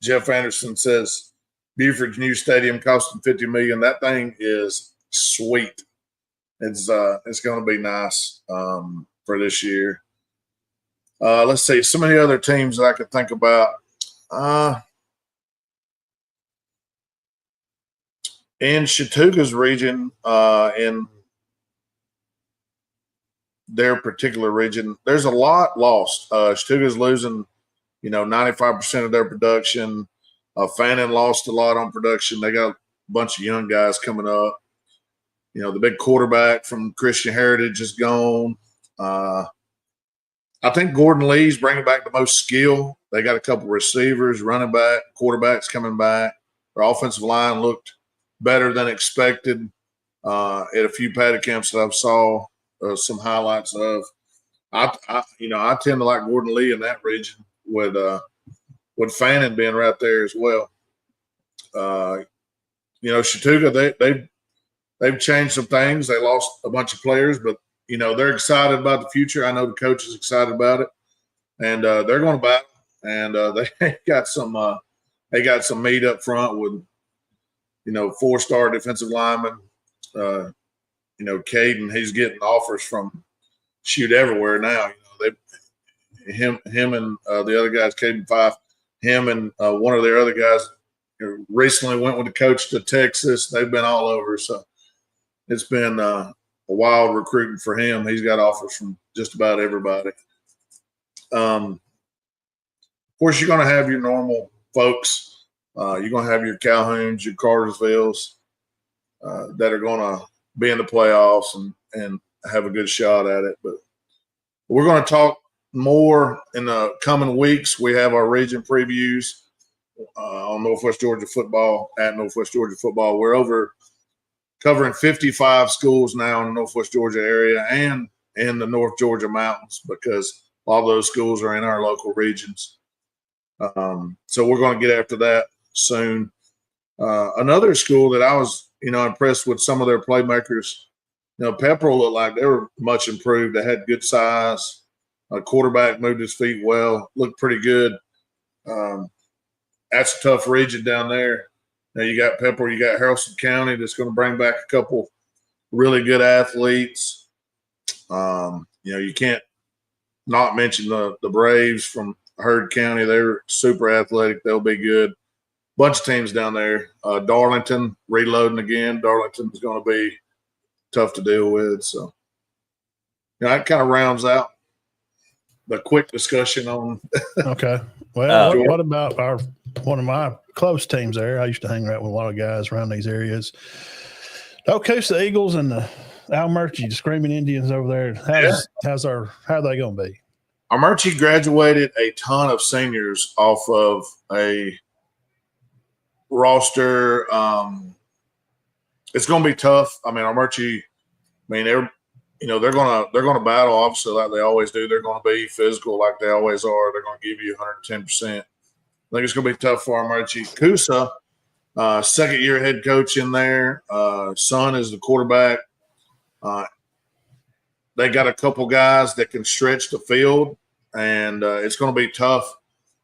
Jeff Anderson says Buford's new stadium costing $50 million. That thing is sweet. It's going to be nice for this year. Let's see so many other teams that I could think about. In Chattooga's region, in their particular region, there's a lot lost. Chattooga's losing, 95% of their production. Fannin lost a lot on production. They got a bunch of young guys coming up. The big quarterback from Christian Heritage is gone. I think Gordon Lee's bringing back the most skill. They got a couple receivers, running back, quarterbacks coming back. Their offensive line looked better than expected at a few paddock camps that I saw some highlights of. I tend to like Gordon Lee in that region with Fannin being right there as well. Chattooga, they've changed some things. They lost a bunch of players, but they're excited about the future. I know the coach is excited about it, and they're going to battle. And they got some meat up front with 4-star defensive lineman. Caden, he's getting offers from shoot everywhere now. Him and the other guys, Caden Fife, him and one of their other guys recently went with the coach to Texas. They've been all over, so it's been a wild recruiting for him. He's got offers from just about everybody. Of course, you're going to have your normal folks. You're going to have your Calhouns, your Cartersvilles that are going to be in the playoffs and have a good shot at it. But we're going to talk more in the coming weeks. We have our region previews on Northwest Georgia football at Northwest Georgia football. We're over covering 55 schools now in the Northwest Georgia area and in the North Georgia mountains because all those schools are in our local regions. So we're going to get after that soon. Another school that I was, impressed with some of their playmakers. Pepperell looked like they were much improved. They had good size. Quarterback moved his feet well, looked pretty good. That's a tough region down there. Now you got Pepper, you got Haralson County that's going to bring back a couple really good athletes. You can't not mention the Braves from Heard County. They're super athletic. They'll be good. Bunch of teams down there. Darlington reloading again. Darlington's going to be tough to deal with. So, that kind of rounds out the quick discussion on. Okay. Well, what about one of my close teams there? I used to hang out with a lot of guys around these areas. The Eagles and the Almerchi, the Screaming Indians over there. How are they going to be? Almerchi graduated a ton of seniors off of a roster. It's going to be tough. I mean, Almerchi. They're going to battle obviously like they always do. They're going to be physical like they always are. They're going to give you 110%. I think it's going to be tough for Almerchi. Coosa, second-year head coach in there. Son is the quarterback. They got a couple guys that can stretch the field, and it's going to be tough.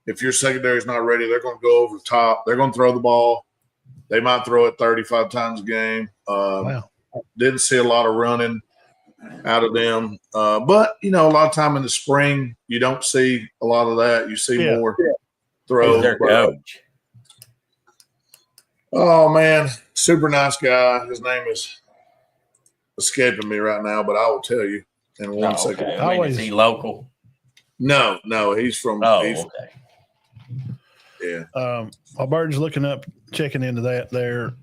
If your secondary is not ready, they're going to go over the top. They're going to throw the ball. They might throw it 35 times a game. Wow. Didn't see a lot of running out of them. But, a lot of time in the spring, you don't see a lot of that. You see more throws. Their coach. Oh, man, super nice guy. His name is escaping me right now, but I will tell you in one second. Okay. Is he local? No, he's from. Okay. Yeah. While Birge's checking into that there.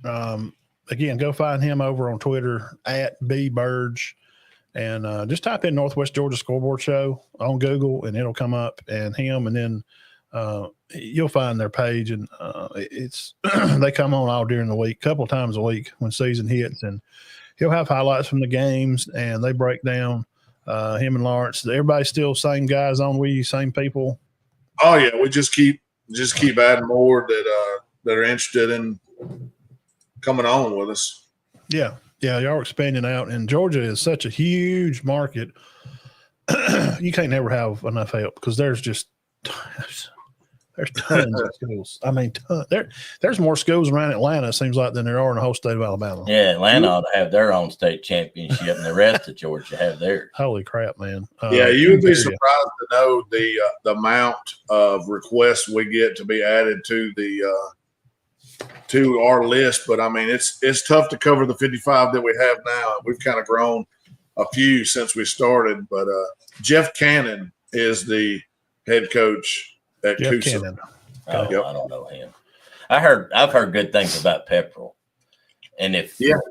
Again, go find him over on Twitter at @BBirge, and just type in Northwest Georgia Scoreboard Show on Google, and it'll come up. And him, and then you'll find their page, and it's they come on all during the week, couple times a week when season hits, and he'll have highlights from the games, and they break down him and Lawrence. Everybody's still same guys on same people. Oh yeah, we just keep adding more that are interested in coming on with us. Yeah, y'all are expanding out, and Georgia is such a huge market. You can't never have enough help because there's tons of schools. I mean, there's more schools around Atlanta, it seems like, than there are in the whole state of Alabama. Yeah, Atlanta ought to have their own state championship, and the rest of Georgia have theirs. Holy crap, man! You would be surprised to know the amount of requests we get to be added to to our list. But I mean, it's tough to cover the 55 that we have now. We've kind of grown a few since we started. But Jeff Cannon is the head coach at Coosa. I don't know him. I've heard good things about Pepperell, and if their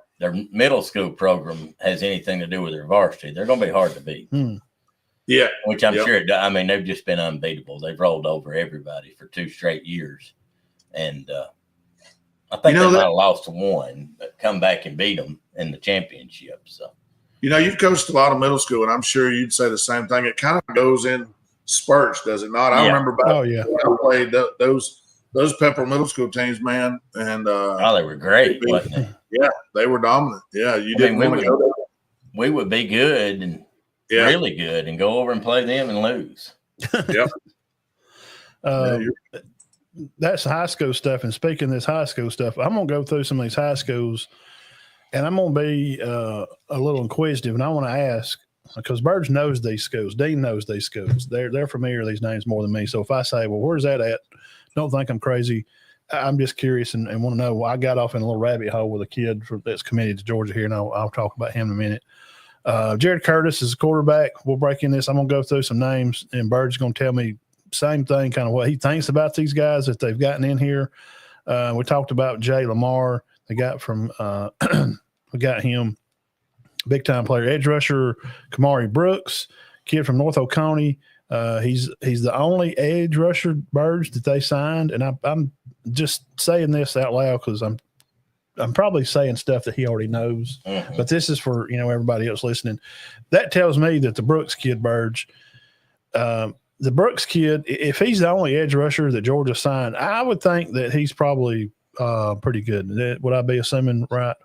middle school program has anything to do with their varsity, they're going to be hard to beat. Yeah, which I'm sure it does. I mean, they've just been unbeatable. They've rolled over everybody for 2 straight years, and I think they might have lost to one, but come back and beat them in the championship. So, you've coached a lot of middle school, and I'm sure you'd say the same thing. It kind of goes in spurts, does it not? I remember back when I played those Pepperell middle school teams, man, and they were great, wasn't they? Yeah, they were dominant. Yeah, you didn't want to go there. We would be good and really good, and go over and play them and lose. Yep. That's high school stuff. And speaking of this high school stuff, I'm going to go through some of these high schools, and I'm going to be a little inquisitive, and I want to ask, because Birge knows these schools. Dean knows these schools. They're familiar with these names more than me. So if I say, well, where's that at? Don't think I'm crazy. I'm just curious and want to know. Well, I got off in a little rabbit hole with a kid that's committed to Georgia here, and I'll talk about him in a minute. Jared Curtis is a quarterback. We'll break in this. I'm going to go through some names, and Birge's going to tell me same thing, kind of what he thinks about these guys that they've gotten in here. We talked about Jay Lamar. They got from we got him, big time player, edge rusher Kamari Brooks, kid from North Oconee. He's the only edge rusher, Birge, that they signed, and I'm just saying this out loud because I'm probably saying stuff that he already knows, but this is for everybody else listening. That tells me that the Brooks kid, Birge, the Brooks kid, if he's the only edge rusher that Georgia signed, I would think that he's probably pretty good. Would I be assuming right?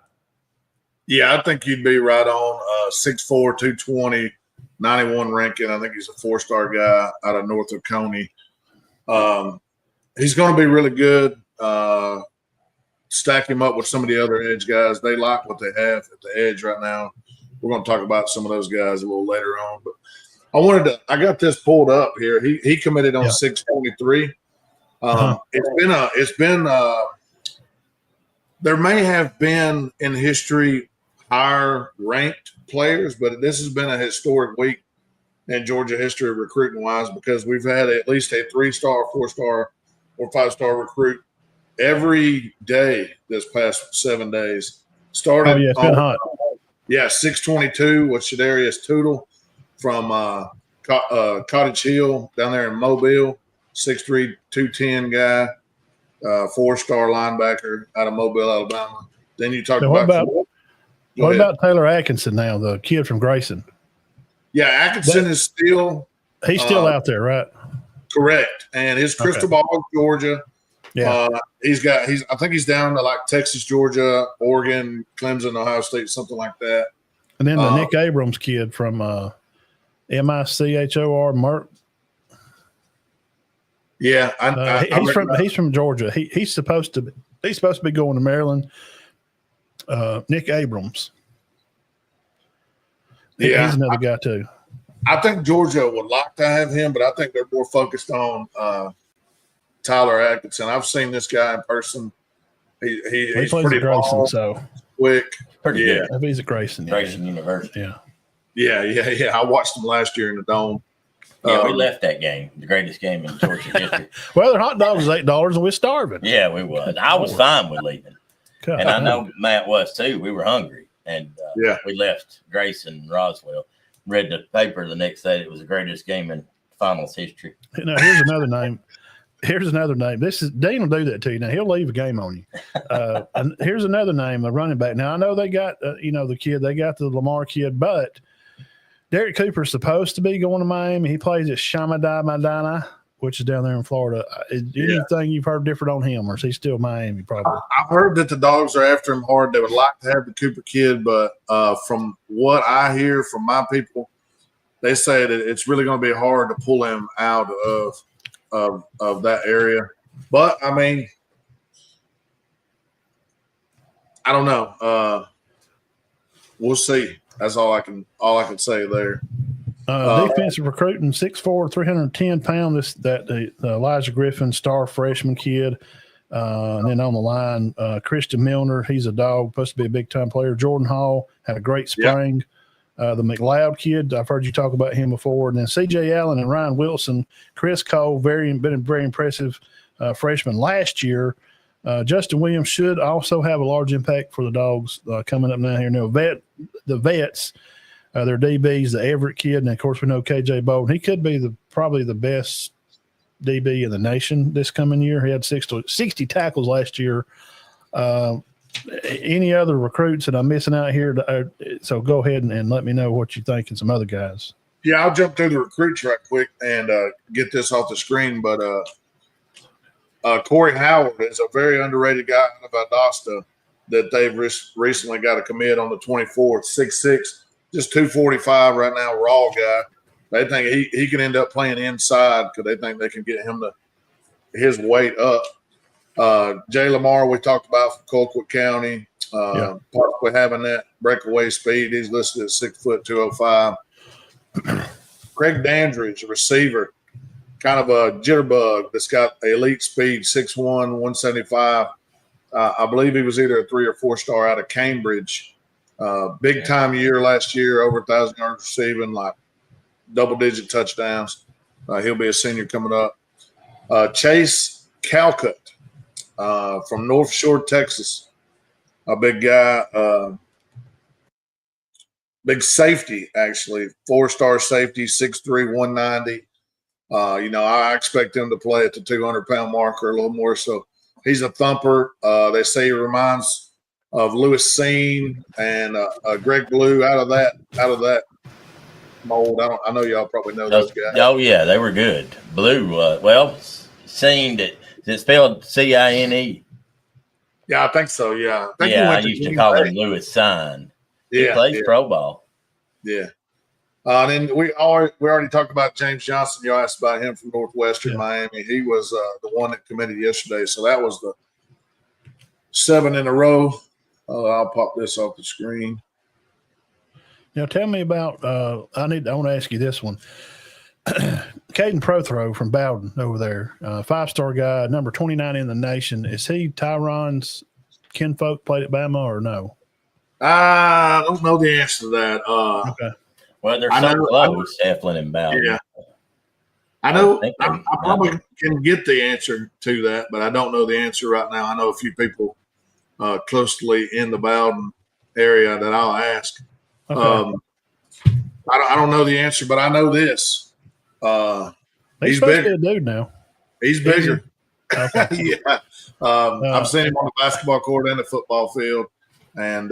Yeah, I think you'd be right on. 6'4", 220, 91 ranking. I think he's a 4-star guy out of north of Coney. He's going to be really good. Stack him up with some of the other edge guys. They like what they have at the edge right now. We're going to talk about some of those guys a little later on. But I got this pulled up here. He committed on 623. It's been there may have been in history higher ranked players, but this has been a historic week in Georgia history recruiting wise, because we've had at least a 3-star, 4-star, or 5-star recruit every day this past 7 days. Started it's been hot. 622 with Shadarius Tootle from Cottage Hill down there in Mobile. 6'3", 210 guy, 4-star linebacker out of Mobile, Alabama. Then you talk about what about Taylor Atkinson now, the kid from Grayson? Yeah, Atkinson is still – he's still out there, right? Correct. And his crystal ball, Georgia. Yeah. I think he's down to like Texas, Georgia, Oregon, Clemson, Ohio State, something like that. And then the Nick Abrams kid from MICHOR, Merck. Yeah, he's from Georgia. He's supposed to be going to Maryland. Nick Abrams. He's another guy too. I think Georgia would like to have him, but I think they're more focused on Tyler Atkinson. I've seen this guy in person. He's pretty Grayson, so quick. Pretty good. He's at Grayson. Grayson University. Yeah. I watched him last year in the Dome. Yeah, we left that game, the greatest game in Georgia history. Well, their hot dog was $8 and we're starving. Yeah, we was. I was fine with leaving. And I know Matt was too. We were hungry. And we left Grayson, Roswell. Read the paper the next day. It was the greatest game in finals history. Now, here's another name. This is Dean will do that to you. Now he'll leave a game on you. And here's another name, a running back. Now I know they got the kid, they got the Lamar kid, but Derek Cooper's supposed to be going to Miami. He plays at Shamadai Madina, which is down there in Florida. Anything you've heard different on him, or is he still Miami? Probably. I've heard that the Dogs are after him hard. They would like to have the Cooper kid, but from what I hear from my people, they say that it's really going to be hard to pull him out of that area. But I mean, I don't know. We'll see. That's all I can say there. Defensive recruiting, 6'4", 310 pounds. The Elijah Griffin, star freshman kid. And then on the line, Christian Milner, he's a dog, supposed to be a big-time player. Jordan Hall had a great spring. The McLeod kid, I've heard you talk about him before. And then C.J. Allen and Ryan Wilson. Chris Cole, been a very impressive freshman last year. Justin Williams should also have a large impact for the Dogs coming up now here. Now, the vets, their DBs, the Everett kid, and of course we know KJ Bolden. He could be probably the best DB in the nation this coming year. He had 60 tackles last year. Any other recruits that I'm missing out here? So go ahead and let me know what you think and some other guys. Yeah, I'll jump through the recruits right quick and get this off the screen. But Corey Howard is a very underrated guy out of Valdosta that they've recently got a commit on the 24th, 6'6", just 245 right now, raw guy. They think he can end up playing inside because they think they can get him his weight up. Jay Lamar, we talked about from Colquitt County, possibly having that breakaway speed. He's listed at 6', 205. Craig Dandridge, a receiver, kind of a jitterbug that's got elite speed, 6'1", 175. I believe he was either a 3 or 4 star out of Cambridge. Big time year last year, over 1,000 yards receiving, like double-digit touchdowns. He'll be a senior coming up. Chase Calcutt from North Shore, Texas, a big guy, big safety, actually, 4-star safety, 6'3", 190. I expect him to play at the 200-pound mark or a little more. So he's a thumper. They say he reminds of Lewis Seen and Greg Blue out of that mold. I know y'all probably know those guys. Oh yeah, they were good. Blue, Seen, is it spelled Cine? Yeah, I think so. Yeah, I used to call him Lewis Sine. He plays pro ball. Yeah. Then we already talked about James Johnson. You asked about him from Northwestern Miami. He was the one that committed yesterday. So that was the 7 in a row. I'll pop this off the screen. Now tell me about. I want to ask you this one. Caden Prothrow from Bowden over there, 5-star guy, number 29 in the nation. Is he Tyron's kinfolk? Played at Bama or no? I don't know the answer to that. Okay. Well, they're so close, Eflin and Bowden. Yeah. I know. I probably can get the answer to that, but I don't know the answer right now. I know a few people closely in the Bowden area that I'll ask. Okay. I don't know the answer, but I know this. He's supposed to be a dude now. He's bigger. Okay. Yeah. I've seen him on the basketball court and the football field, and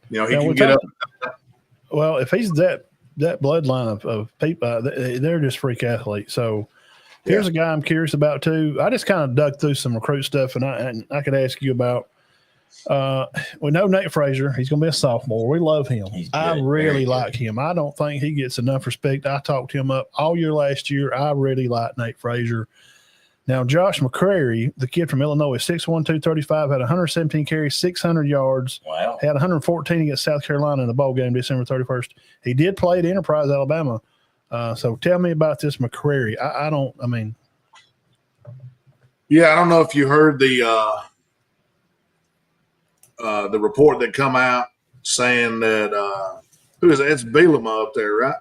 he can get up. Well, if he's that bloodline of people, they're just freak athletes. So here's a guy I'm curious about too. I just kind of dug through some recruit stuff, and I could ask you about. We know Nate Frazier. He's going to be a sophomore. We love him. I really like him. I don't think he gets enough respect. I talked him up all year last year. I really like Nate Frazier. Now, Josh McCrary, the kid from Illinois, is 6'1", 235, had 117 carries, 600 yards. Wow. Had 114 against South Carolina in the bowl game December 31st. He did play at Enterprise, Alabama. So tell me about this McCrary. I don't know if you heard the report that come out saying that who is it? It's Bielema up there, right?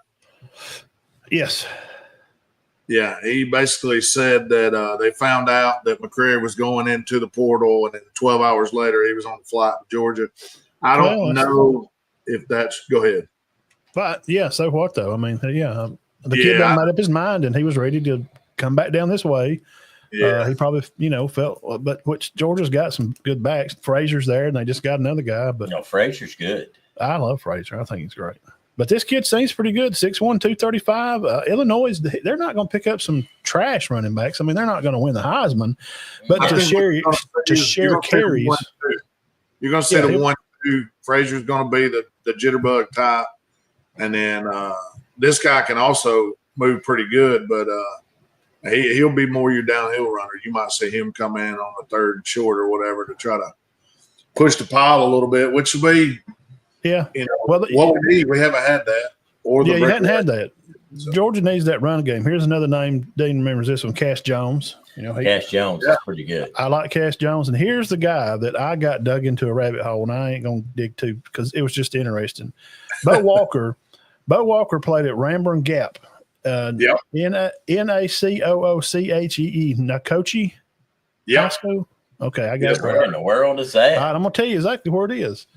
Yes. Yeah, he basically said that they found out that McCrary was going into the portal, and then 12 hours later he was on the flight to Georgia. I don't know if that's – go ahead. But, yeah, so what though? I mean, the kid done made up his mind, and he was ready to come back down this way. Yeah. He probably, felt – but which Georgia's got some good backs. Frazier's there, and they just got another guy. But Frazier's good. I love Frazier. I think he's great. But this kid seems pretty good, 6'1", 235. Illinois, they're not going to pick up some trash running backs. I mean, they're not going to win the Heisman, but to share carries. You're going to see the 1-2. Frazier's going to be the jitterbug type. And then this guy can also move pretty good, but he'll be more your downhill runner. You might see him come in on the third and short or whatever to try to push the pile a little bit, which will be – what we need. We haven't had that. You hadn't had that. So. Georgia needs that run game. Here's another name. Dean remembers this one, Cash Jones. Cash Jones is pretty good. I like Cash Jones. And here's the guy that I got dug into a rabbit hole, and I ain't going to dig too because it was just interesting. Bo Walker. Bo Walker played at Ramburn Gap. Nacoochee. Nacoochee? High school? Okay, I got it right. Where in the world is that? All right, I'm going to tell you exactly where it is.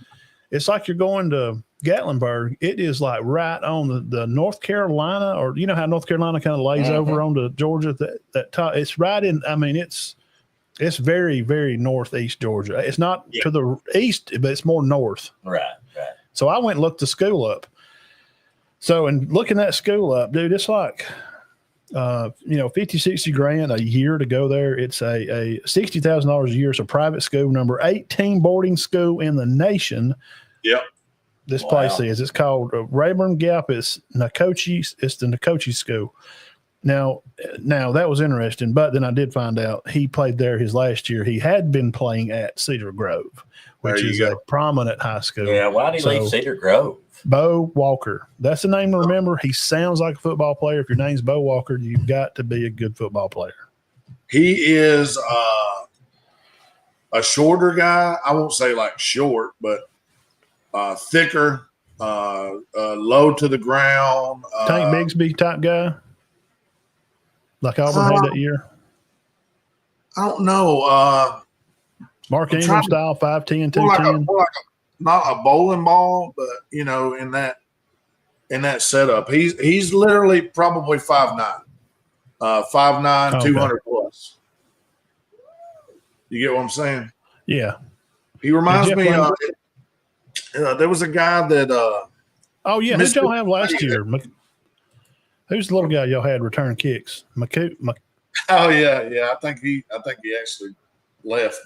It's like you're going to Gatlinburg. It is like right on the North Carolina, or you know how North Carolina kind of lays over onto Georgia. That top, it's right in. I mean, it's very, very northeast Georgia. It's not to the east, but it's more north. Right. So I went and looked the school up. So in looking that school up, dude, it's like 50-60 grand a year to go there. It's a $60,000 a year. It's a private school, number 18 boarding school in the nation. Yep. This place is. It's called Rayburn Gap. It's Nacoochee. It's the Nacoochee school. Now that was interesting, but then I did find out he played there his last year. He had been playing at Cedar Grove, which is a prominent high school. Yeah, why did he leave Cedar Grove? Bo Walker. That's the name to remember. He sounds like a football player. If your name's Bo Walker, you've got to be a good football player. He is a shorter guy. I won't say like short, but thicker, low to the ground. Tank Bigsby type guy, like Auburn had that year. I don't know. Mark Ingram style, 5'10", 210. Not a bowling ball, but in that setup, he's literally probably 5'9", 200 plus. You get what I'm saying? Yeah. He reminds me of there was a guy that who y'all have last year? Who's the little guy y'all had return kicks? Oh yeah. I think he actually left,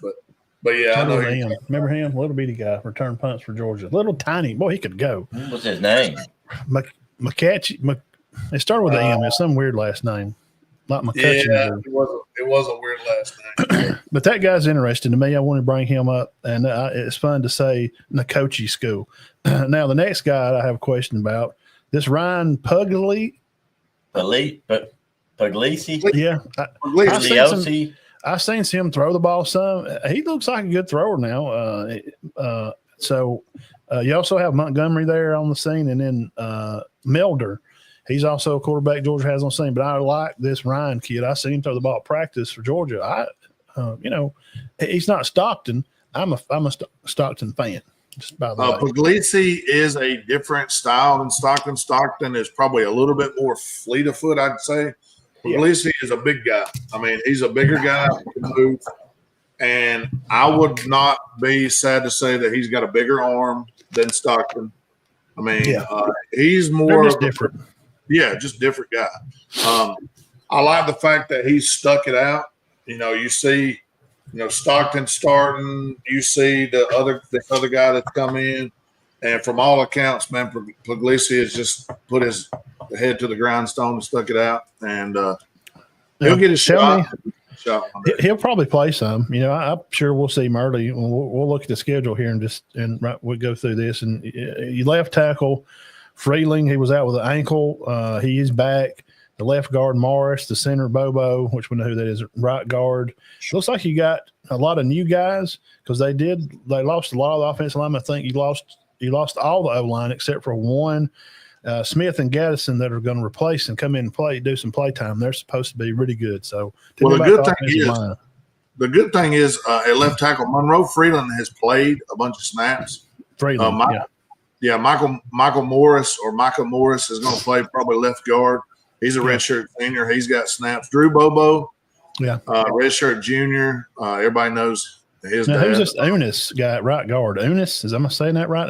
but yeah, I know him. Remember him? Little bitty guy, return punts for Georgia. Little tiny boy, he could go. What was his name? McCatchy. It started with an M. It's some weird last name, like McCutcheon. Yeah, it was a weird last name. But that guy's interesting to me. I want to bring him up, and it's fun to say Nkochi School. Now, the next guy I have a question about, this Ryan Puglisi. Yeah. I've seen him throw the ball some. He looks like a good thrower now. So you also have Montgomery there on the scene, and then Melder. He's also a quarterback Georgia has on the scene. But I like this Ryan kid. I seen him throw the ball at practice for Georgia. He's not Stockton. I'm a Stockton fan. Just by the way, Puglisi is a different style than Stockton. Stockton is probably a little bit more fleet of foot, I'd say. Puglisi is a big guy. I mean, he's a bigger guy who can move. And I would not be sad to say that he's got a bigger arm than Stockton. I mean, he's more just different. Just different guy. I like the fact that he's stuck it out. You see, Stockton starting. You see this other guy that's come in, and from all accounts, man, Puglisi has just put his head to the grindstone and stuck it out, and he'll get his shot. He'll probably play some. I'm sure we'll see him early. We'll look at the schedule here and we'll go through this. And you left tackle Freeling, he was out with an ankle. He is back. The left guard Morris, the center Bobo, which we know who that is, right guard. Looks like you got a lot of new guys because they lost a lot of the offensive line. I think you lost all the O line except for one. Smith and Gaddison that are going to replace and come in and do some play time. They're supposed to be really good. So, the good thing is at left tackle, Monroe Freeland has played a bunch of snaps. Freeland, Michael Morris is going to play probably left guard. He's a redshirt senior. He's got snaps. Drew Bobo, redshirt junior. Everybody knows his dad. Who's this Unis guy at right guard? Unis, am I saying that right?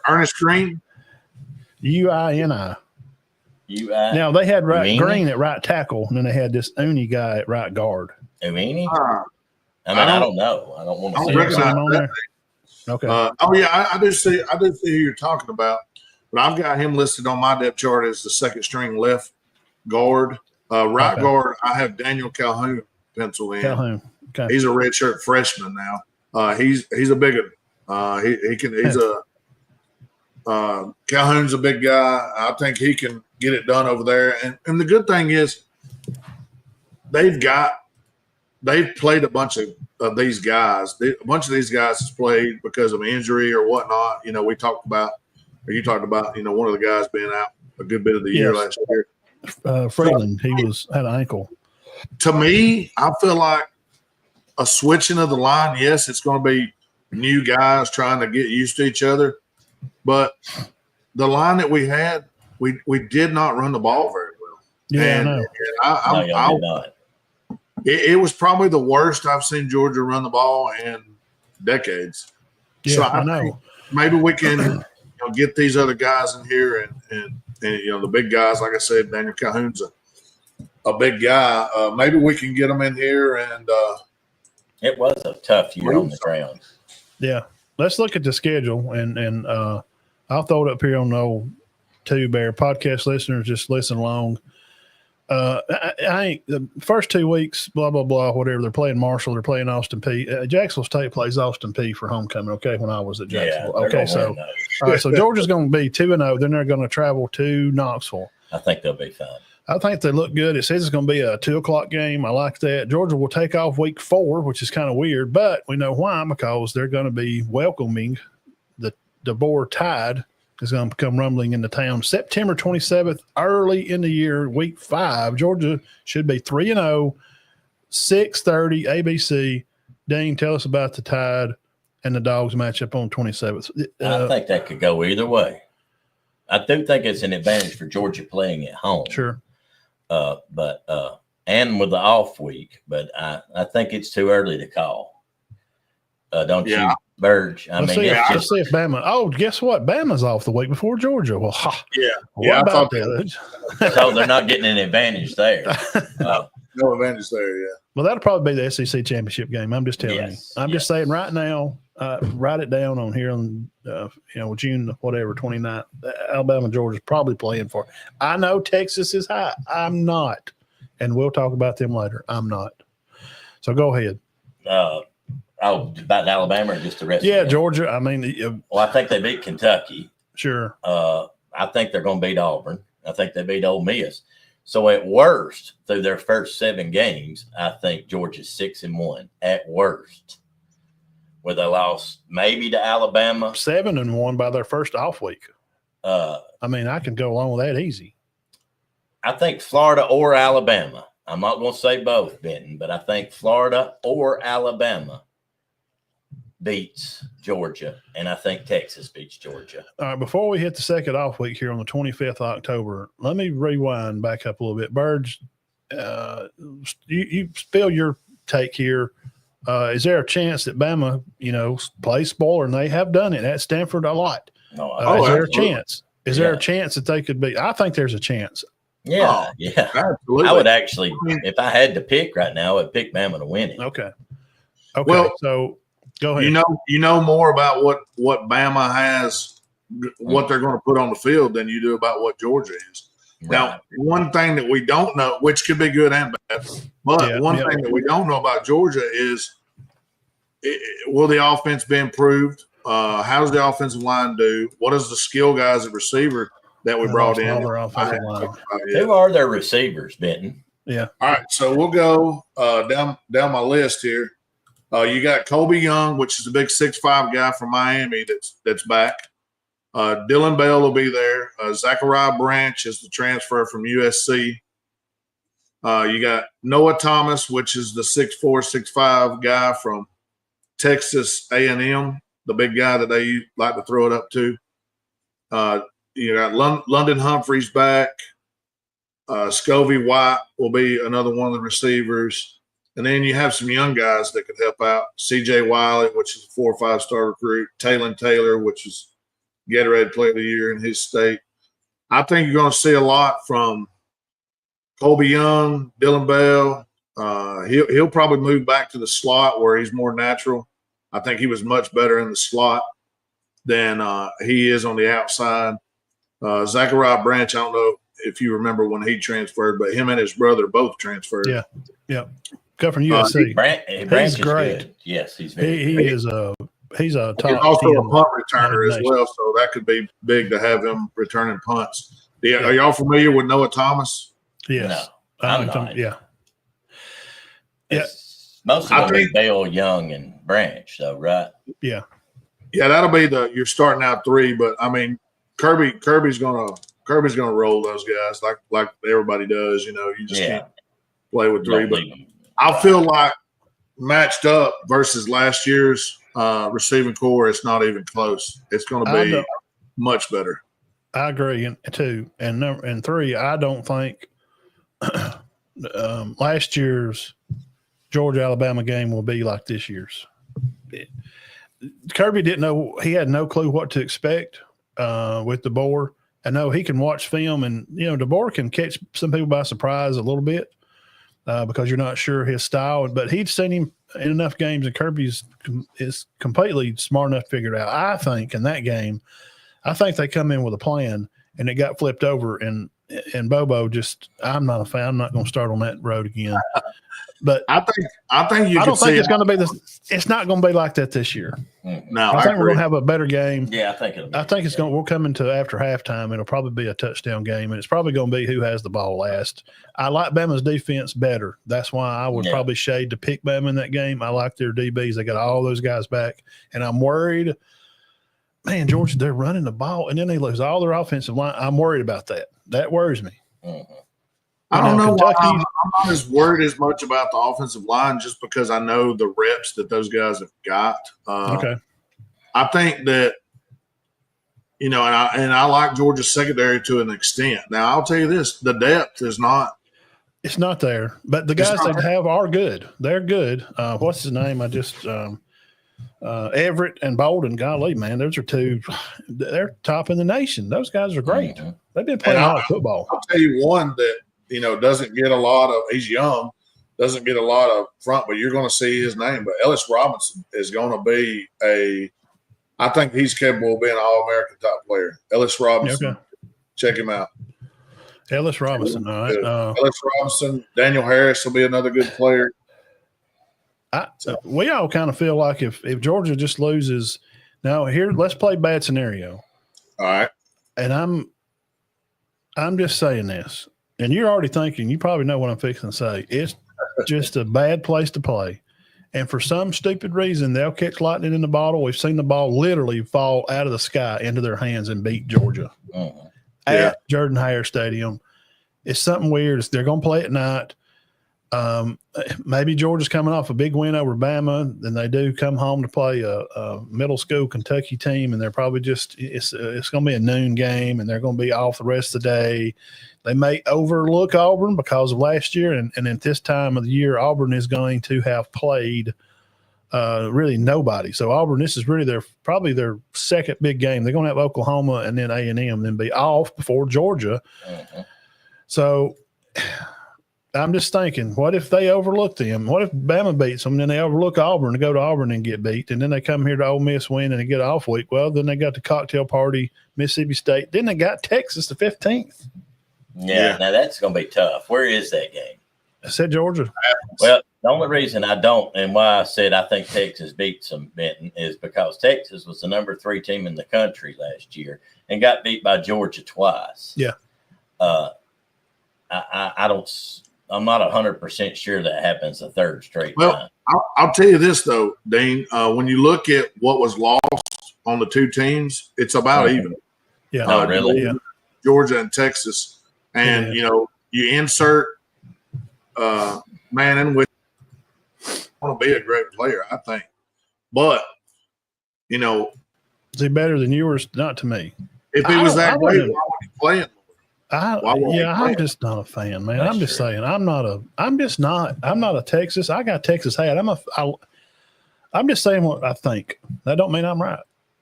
Ernest Green. UINI. Now they had Green at right tackle, and then they had this Uni guy at right guard. Uini? I don't know. I don't want to say recognize on there. Okay. I do see who you're talking about, but I've got him listed on my depth chart as the second string left guard. Right guard, I have Daniel Calhoun penciled in. Calhoun. Okay. He's a redshirt freshman now. He's a big one. Calhoun's a big guy. I think he can get it done over there. And the good thing is they've played a bunch of these guys. A bunch of these guys has played because of injury or whatnot. You talked about one of the guys being out a good bit of the year last year. Freeland, he had an ankle. To me, I feel like a switching of the line, yes, it's going to be new guys trying to get used to each other. But the line that we had, we did not run the ball very well. Yeah, I know. It was probably the worst I've seen Georgia run the ball in decades. Yeah, so I know. Maybe we can get these other guys in here and the big guys, like I said, Daniel Calhoun's a big guy. Maybe we can get them in here and it was a tough year on the ground. Yeah. Let's look at the schedule, and I'll throw it up here on the old Two Bear podcast listeners. Just listen along. I ain't the first 2 weeks, blah, blah, blah, whatever. They're playing Marshall. They're playing Austin Peay. Jacksonville State plays Austin Peay for homecoming, okay, when I was at Jacksonville. Okay, so all right, so Georgia's going to be 2-0. Then they're going to travel to Knoxville. I think they'll be fine. I think they look good. It says it's going to be a 2:00 game. I like that. Georgia will take off week 4, which is kind of weird, but we know why, because they're going to be welcoming the DeBoer Tide is going to come rumbling into town September 27th, early in the year, week 5. Georgia should be 3-0, 6:30 ABC. Dean, tell us about the Tide and the Dawgs matchup on 27th. I think that could go either way. I do think it's an advantage for Georgia playing at home. Sure. And with the off week, but I think it's too early to call. Don't you, Birge? Let's see if Bama. Oh, guess what? Bama's off the week before Georgia. Well, I thought that? So they're not getting an advantage there. No advantage there. Yeah. Well, that'll probably be the SEC championship game. I'm just telling you. I'm just saying right now. write it down on here on June whatever 29th. Alabama, Georgia's probably playing for. I know Texas is high. I'm not, and we'll talk about them later. I'm not. So go ahead. About Alabama or just the rest? Yeah, of them? Georgia. I mean, well, I think they beat Kentucky. Sure. I think they're going to beat Auburn. I think they beat Ole Miss. So at worst, through their first 7 games, I think Georgia's 6-1 at worst. Where they lost maybe to Alabama. 7-1 by their first off week. I mean, I can go along with that easy. I think Florida or Alabama. I'm not going to say both, Benton, but I think Florida or Alabama beats Georgia, and I think Texas beats Georgia. All right, before we hit the second off week here on the 25th of October, let me rewind back up a little bit. Birge, you spill your take here. Is there a chance that Bama, plays spoiler, and they have done it at Stanford a lot? No, is there a chance? Is there a chance that they could be? I think there's a chance. Yeah. Absolutely. I would actually, if I had to pick right now, I'd pick Bama to win it. Okay. Well, so go ahead. You know more about what Bama has, what they're going to put on the field than you do about what Georgia is. Right. Now, one thing that we don't know, which could be good and bad, but one thing that we don't know about Georgia is, will the offense be improved? How does the offensive line do? What is the skill guys at receiver that we brought in? Who are their receivers, Benton? Yeah. All right, so we'll go down my list here. You got Colby Young, which is a big 6'5" guy from Miami that's back. Dylan Bell will be there. Zachariah Branch is the transfer from USC. You got Noah Thomas, which is the 6'4", 6'5" guy from Texas A&M, the big guy that they like to throw it up to. You got London Humphreys back. Scovey White will be another one of the receivers. And then you have some young guys that could help out. C.J. Wiley, which is a 4 or 5-star recruit. Taylon Taylor, which is Gatorade Player of the Year in his state. I think you're going to see a lot from Colby Young, Dylan Bell. He'll probably move back to the slot where he's more natural. I think he was much better in the slot than he is on the outside. Zachariah Branch, I don't know if you remember when he transferred, but him and his brother both transferred. Yeah. Come from USC. Branch he's great. Good. Yes, he's he's a top. He's also a punt returner as well, so that could be big to have him returning punts. Are y'all familiar with Noah Thomas? Yes. No, I'm not. Yeah. Most of them are Bell, Young, and Branch, though, right? Yeah. Yeah, that'll be you're starting out 3, but I mean, Kirby's gonna roll those guys like everybody does. You just can't play with 3. But I feel like matched up versus last year's receiving core, it's not even close. It's going to be much better. I agree. And 2 and 3, I don't think last year's Georgia-Alabama game will be like this year's. Kirby didn't know. He had no clue what to expect with DeBoer. I know he can watch film, and DeBoer can catch some people by surprise a little bit because you're not sure his style. But he'd seen him in enough games, and Kirby is completely smart enough to figure it out. I think in that game, they come in with a plan, and it got flipped over. And Bobo I'm not a fan. I'm not going to start on that road again. But I think you. I don't think it's going to be this. It's not going to be like that this year. No, I think we're going to have a better game. Yeah, I think it's going. We'll come into after halftime. It'll probably be a touchdown game, and it's probably going to be who has the ball last. I like Bama's defense better. That's why I would probably shade to pick Bama in that game. I like their DBs. They got all those guys back, and I'm worried. Man, Georgia, they're running the ball, and then they lose all their offensive line. I'm worried about that. That worries me. Mm-hmm. I don't know why I'm not as worried as much about the offensive line just because I know the reps that those guys have got. Okay. I think that, and I like Georgia's secondary to an extent. Now, I'll tell you this, the depth is not. It's not there, but the guys they have are good. They're good. What's his name? Everett and Bolden, golly, man, those are 2. They're top in the nation. Those guys are great. Mm-hmm. They've been playing a lot of football. I'll tell you one that, doesn't get a lot of – he's young, doesn't get a lot of front, but you're going to see his name. But Ellis Robinson is going to be I think he's capable of being an All-American top player. Ellis Robinson, Okay. Check him out. Ellis Robinson, all right. Ellis Robinson, Daniel Harris will be another good player. We all kind of feel like if Georgia just loses, now here, let's play bad scenario. All right. And I'm just saying this, and you're already thinking, you probably know what I'm fixing to say. It's just a bad place to play. And for some stupid reason, they'll catch lightning in the bottle. We've seen the ball literally fall out of the sky into their hands and beat Georgia at Jordan-Hare Stadium. It's something weird. They're going to play at night. Maybe Georgia's coming off a big win over Bama, then they do come home to play a middle school Kentucky team, and they're probably just it's going to be a noon game, and they're going to be off the rest of the day. They may overlook Auburn because of last year, and at this time of the year, Auburn is going to have played really nobody. So Auburn, this is really probably their second big game. They're going to have Oklahoma and then A&M, then be off before Georgia. So I'm just thinking, what if they overlook them? What if Bama beats them, and then they overlook Auburn to go to Auburn and get beat, and then they come here to Ole Miss, win, and they get an off week? Well, then they got the cocktail party, Mississippi State. Then they got Texas the 15th. Yeah, now that's going to be tough. Where is that game? I said Georgia. Well, the only reason I don't, and why I said I think Texas beats them, Benton, is because Texas was the number 3 team in the country last year and got beat by Georgia twice. Yeah. I'm not 100% sure that happens a third straight time. I'll tell you this, though, Dean. When you look at what was lost on the two teams, it's about even. Yeah. Really? Georgia and Texas. And, you insert Manning with want to be a great player, I think. But, is he better than yours? Not to me. If he was that great, why would he play him? I'm just not a fan, man. I'm just saying, I'm not a Texas. I got Texas hat. I'm just saying what I think. That don't mean I'm right.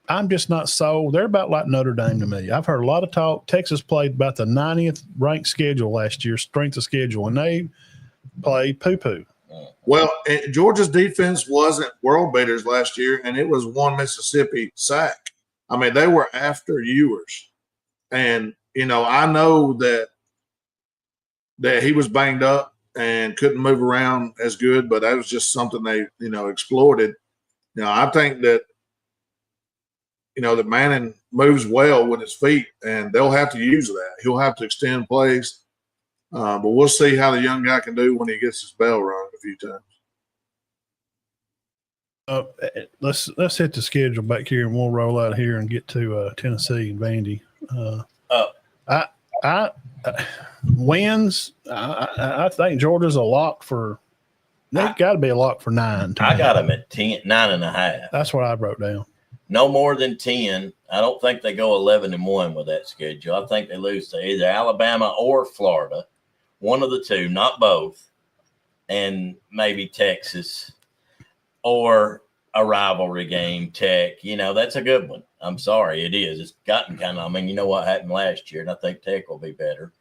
I'm just not sold. They're about like Notre Dame to me. I've heard a lot of talk. Texas played about the 90th ranked schedule last year, strength of schedule, and they played poo-poo. Well, Georgia's defense wasn't world beaters last year, and it was one Mississippi sack. I mean, they were after Ewers. And, I know that he was banged up and couldn't move around as good, but that was just something they, exploited. I think that, that Manning moves well with his feet, and they'll have to use that. He'll have to extend plays. But we'll see how the young guy can do when he gets his bell rung a few times. Let's hit the schedule back here, and we'll roll out here and get to Tennessee and Vandy. Wins. I think Georgia's a lock for. They've got to be a lock for 9. I got them at 10, 9.5. That's what I wrote down. No more than 10. I don't think they go 11-1 with that schedule. I think they lose to either Alabama or Florida, one of the two, not both, and maybe Texas or a rivalry game, Tech. That's a good one. I'm sorry, it is. It's gotten kind of. You know what happened last year, and I think Tech will be better.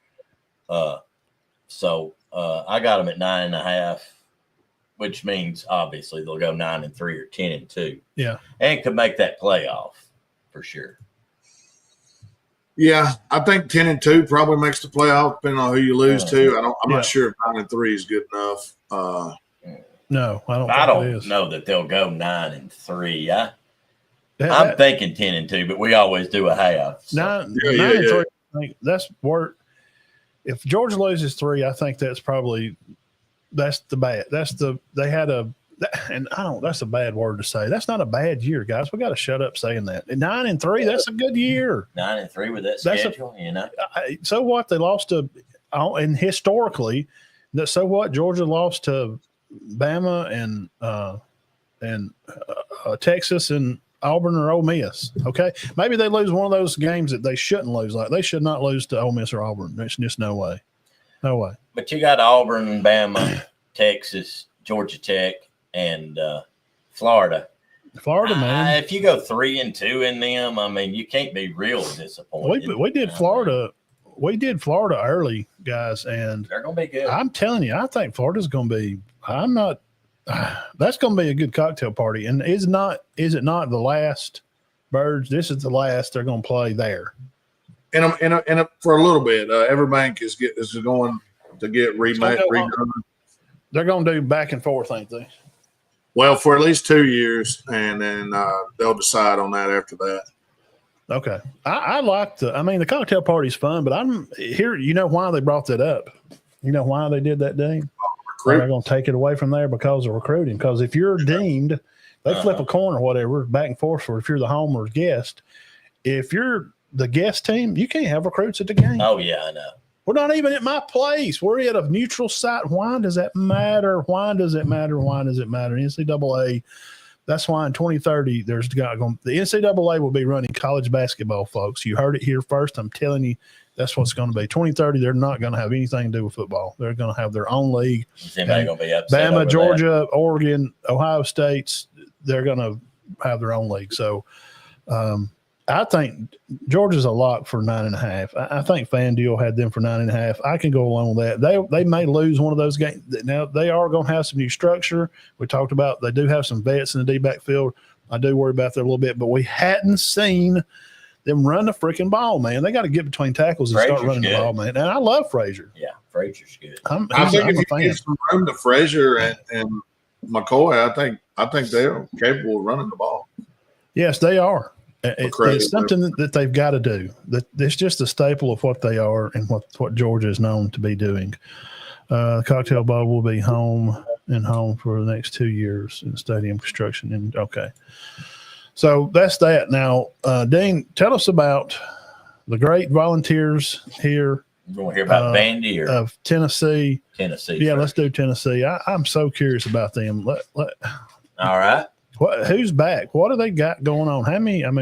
So I got them at 9.5. Which means obviously they'll go 9-3 or 10-2. Yeah, and could make that playoff for sure. Yeah, I think 10-2 probably makes the playoff, depending on who you lose to. I'm not sure if 9-3 is good enough. No, I don't know that they'll go 9-3. I'm thinking 10-2, but we always do a half. So. 9-3. I think that's work. If Georgia loses 3, I think that's probably. That's the bad. That's a bad word to say. That's not a bad year, guys. We got to shut up saying that. 9-3, that's a good year. 9-3 with that schedule, So what? They lost to, and historically, so what? Georgia lost to Bama and Texas and Auburn or Ole Miss. Okay, maybe they lose one of those games that they shouldn't lose. Like they should not lose to Ole Miss or Auburn. There's just no way. No way. But you got Auburn, Bama, Texas, Georgia Tech, and Florida. Florida, man. If you go 3-2 in them, you can't be real disappointed. We did Florida. we did Florida early, guys, and They're going to be good. I'm telling you, I think Florida's going to be. I'm not. That's going to be a good cocktail party, and is it not the last, Birge? This is the last they're going to play there. And for a little bit, Everbank is going to get remade. They're going to do back and forth, ain't they? Well, for at least 2 years, and then they'll decide on that after that. Okay. I like the cocktail party's fun, but I'm here. You know why they brought that up? You know why they did that, Dean? They're going to take it away from there because of recruiting. Because if you're deemed, they flip a coin or whatever, back and forth, or if you're the home or guest, if you're the guest team, you can't have recruits at the game. Oh, yeah, I know. We're not even at my place. We're at a neutral site. Why does that matter? Why does it matter? Why does it matter? NCAA, that's why in 2030, the NCAA will be running college basketball, folks. You heard it here first. I'm telling you, that's what's going to be. 2030, they're not going to have anything to do with football. They're going to have their own league. Anybody going to be upset Bama, over Georgia, that? Oregon, Ohio States, they're going to have their own league. So I think Georgia's a lock for 9.5. I think FanDuel had them for 9.5. I can go along with that. They may lose one of those games. Now, they are going to have some new structure. We talked about they do have some vets in the D-back field. I do worry about that a little bit, but we hadn't seen them run the freaking ball, man. They got to get between tackles and start running the ball, man. And I love Frazier. Yeah, Frazier's good. I think if you get some room to Frazier and McCoy, I think they're capable of running the ball. Yes, they are. It's something that they've got to do. It's just a staple of what they are and what Georgia is known to be doing. The Cocktail Bowl will be home for the next 2 years in stadium construction. And okay. So that's that. Now, Dean, tell us about the great volunteers here. You want to hear about Vandy or of Tennessee? Tennessee. Yeah, first. Let's do Tennessee. I'm so curious about them. All right. Who's back? What do they got going on?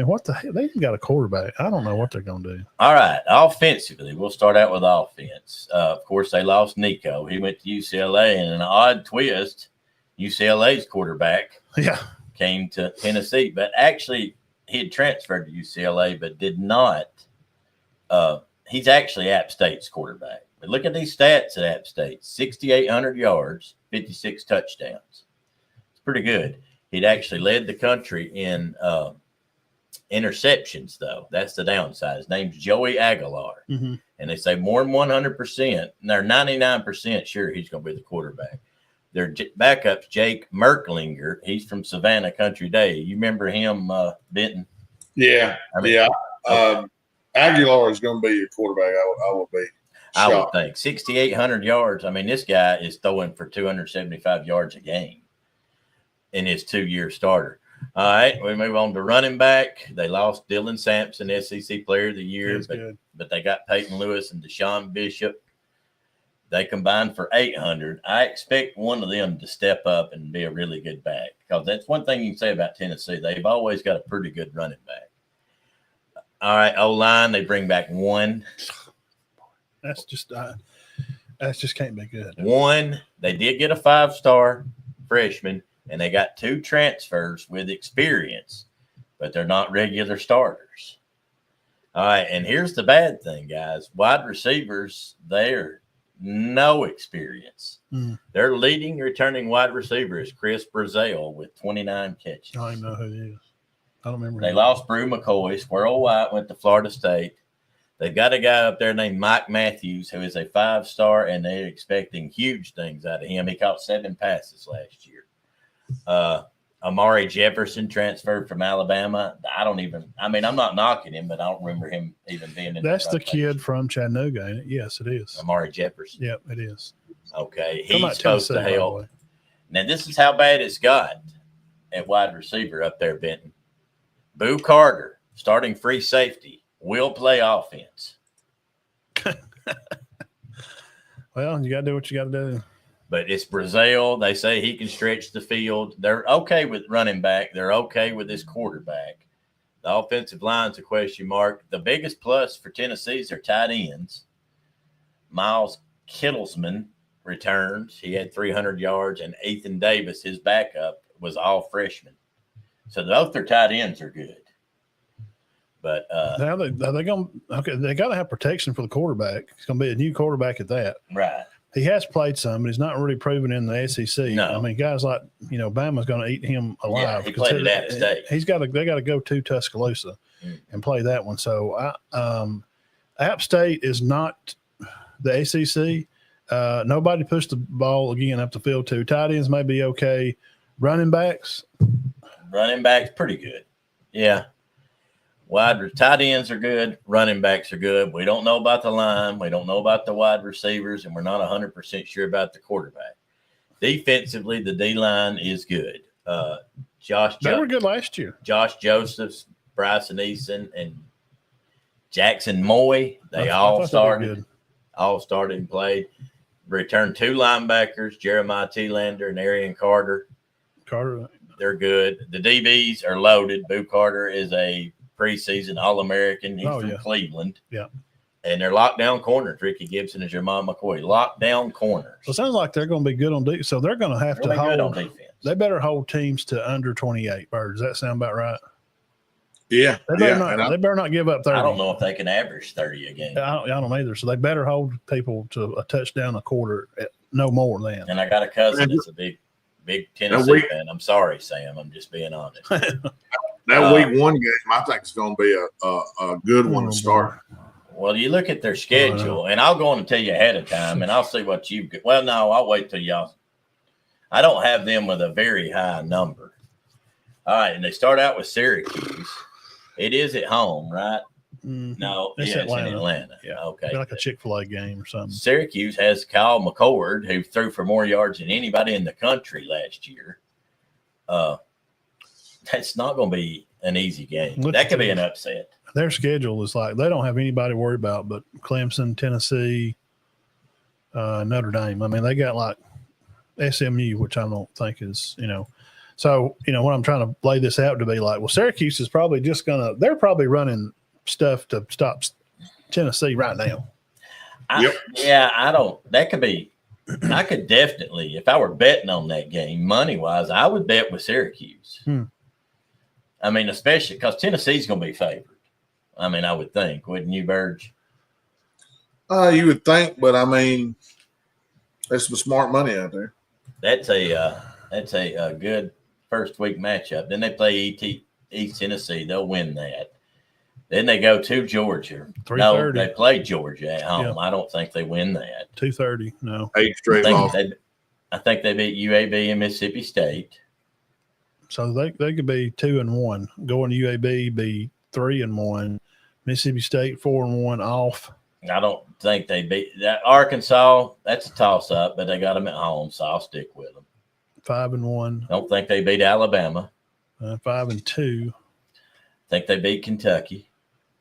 What the hell? They even got a quarterback. I don't know what they're going to do. All right. Offensively, we'll start out with offense. Of course, they lost Nico. He went to UCLA, and in an odd twist, UCLA's quarterback came to Tennessee. But actually, he had transferred to UCLA, but did not. He's actually App State's quarterback. But look at these stats at App State: 6,800 yards, 56 touchdowns. It's pretty good. He'd actually led the country in interceptions, though. That's the downside. His name's Joey Aguilar. Mm-hmm. And they say more than 100%. And they're 99% sure he's going to be the quarterback. Their backup's Jake Merklinger. He's from Savannah Country Day. You remember him, Benton? Yeah. Aguilar is going to be your quarterback. I will be shocked. I would think. 6,800 yards. This guy is throwing for 275 yards a game in his 2-year starter. All right, we move on to running back. They lost Dylan Sampson, SEC Player of the Year, but they got Peyton Lewis and Deshaun Bishop. They combined for 800. I expect one of them to step up and be a really good back, because that's one thing you can say about Tennessee. They've always got a pretty good running back. All right, O-line, they bring back one. That's just can't be good. One, they did get a 5-star freshman, and they got 2 transfers with experience, but they're not regular starters. All right, and here's the bad thing, guys. Wide receivers, they're no experience. Their leading returning wide receiver is Chris Brazile with 29 catches. I don't even know who he is. I don't remember. They lost Brew McCoy. Squirrel White went to Florida State. They've got a guy up there named Mike Matthews, who is a 5-star, and they're expecting huge things out of him. He caught 7 passes last year. Amari Jefferson transferred from Alabama. I'm not knocking him, but I don't remember him even being in. That's the kid from Chattanooga, ain't it? Yes, it is. Amari Jefferson. Yep, it is. Okay, he's supposed to help. Now, this is how bad it's got at wide receiver up there, Benton. Boo Carter, starting free safety, will play offense. Well, you got to do what you got to do. But it's Brazil. They say he can stretch the field. They're okay with running back. They're okay with this quarterback. The offensive line's a question mark. The biggest plus for Tennessee is their tight ends. Miles Kittlesman returns. He had 300 yards. And Ethan Davis, his backup, was all freshman. So both their tight ends are good. But now they going okay. They got to have protection for the quarterback. It's going to be a new quarterback at that. right. He has played some, but he's not really proven in the SEC. No. I mean, guys like Bama's going to eat him alive. Yeah, he played at App State. They got to go to Tuscaloosa and play that one. So App State is not the ACC. Nobody pushed the ball again up the field too. Tight ends may be okay. Running backs Pretty good. Yeah. Tight ends are good. Running backs are good. We don't know about the line. We don't know about the wide receivers, and we're not 100% sure about the quarterback. Defensively, the D-line is good. They were good last year. Josh Josephs, Bryson Eason, and Jackson Moy, they all started and played. Returned 2 linebackers, Jeremiah Thielander and Arian Carter. They're good. The DBs are loaded. Boo Carter is a preseason All-American. He's from Cleveland. Yeah. And they're lockdown corners. Ricky Gibson and Jermon McCoy. Lockdown corners. So it sounds like they're going to be good on defense. So they're going to have to hold. Good on defense. They better hold teams to under 28. Bird, does that sound about right? Yeah. They better not give up 30. I don't know if they can average 30 a game. I don't either. So they better hold people to a touchdown a quarter, no more than. And I got a cousin that's a big Tennessee fan. I'm sorry, Sam. I'm just being honest. That week 1 game, I think it's going to be a good one to start. Well, you look at their schedule, and I'll go on and tell you ahead of time, and I'll see what you've got. Well, no, I'll wait till y'all. I don't have them with a very high number. All right, and they start out with Syracuse. It is at home, right? Mm-hmm. No, it's in Atlanta. Yeah, okay. Like a Chick-fil-A game or something. Syracuse has Kyle McCord, who threw for more yards than anybody in the country last year. That's not going to be an easy game. That could be an upset. Their schedule is like they don't have anybody to worry about but Clemson, Tennessee, Notre Dame. I mean, they got like SMU, which I don't think is, So, what I'm trying to lay this out to be like, well, Syracuse is probably they're probably running stuff to stop Tennessee right now. That could be, I could definitely, if I were betting on that game, money-wise, I would bet with Syracuse. I mean, especially because Tennessee's going to be favored. I mean, I would think, wouldn't you, Birge? You would think, but I mean, there's some smart money out there. That's a good first week matchup. Then they play East Tennessee. They'll win that. Then they go to Georgia. No, they play Georgia at home. Yeah. I don't think they win that. 2:30. No. 8 straight losses. I think they beat UAB and Mississippi State. So they could be 2-1. Going to UAB be 3-1. Mississippi State 4-1 off. I don't think they beat that. Arkansas, that's a toss-up, but they got them at home, so I'll stick with them. 5-1. Don't think they beat Alabama. 5-2. Think they beat Kentucky.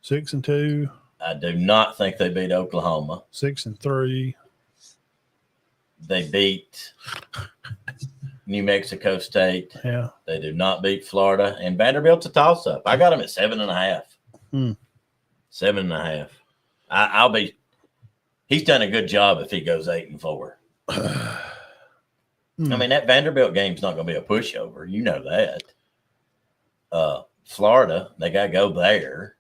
6-2. I do not think they beat Oklahoma. 6-3. They beat New Mexico State. Yeah. They do not beat Florida. And Vanderbilt's a toss-up. I got them at 7.5. 7.5. I'll be – he's done a good job if he goes 8-4. I mean, that Vanderbilt game's not going to be a pushover. You know that. Florida, they got to go there.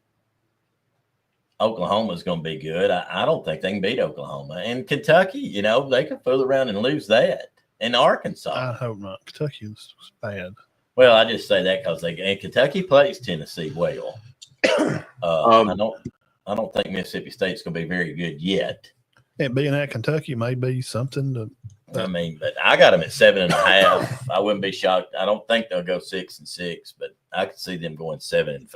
Oklahoma's going to be good. I don't think they can beat Oklahoma. And Kentucky, they could fool around and lose that. And Arkansas. I hope not. Kentucky's bad. Well, I just say that because Kentucky plays Tennessee well. I don't think Mississippi State's going to be very good yet. And being at Kentucky may be something to. I mean, but I got them at 7.5. I wouldn't be shocked. I don't think they'll go 6-6, but I could see them going 7-5.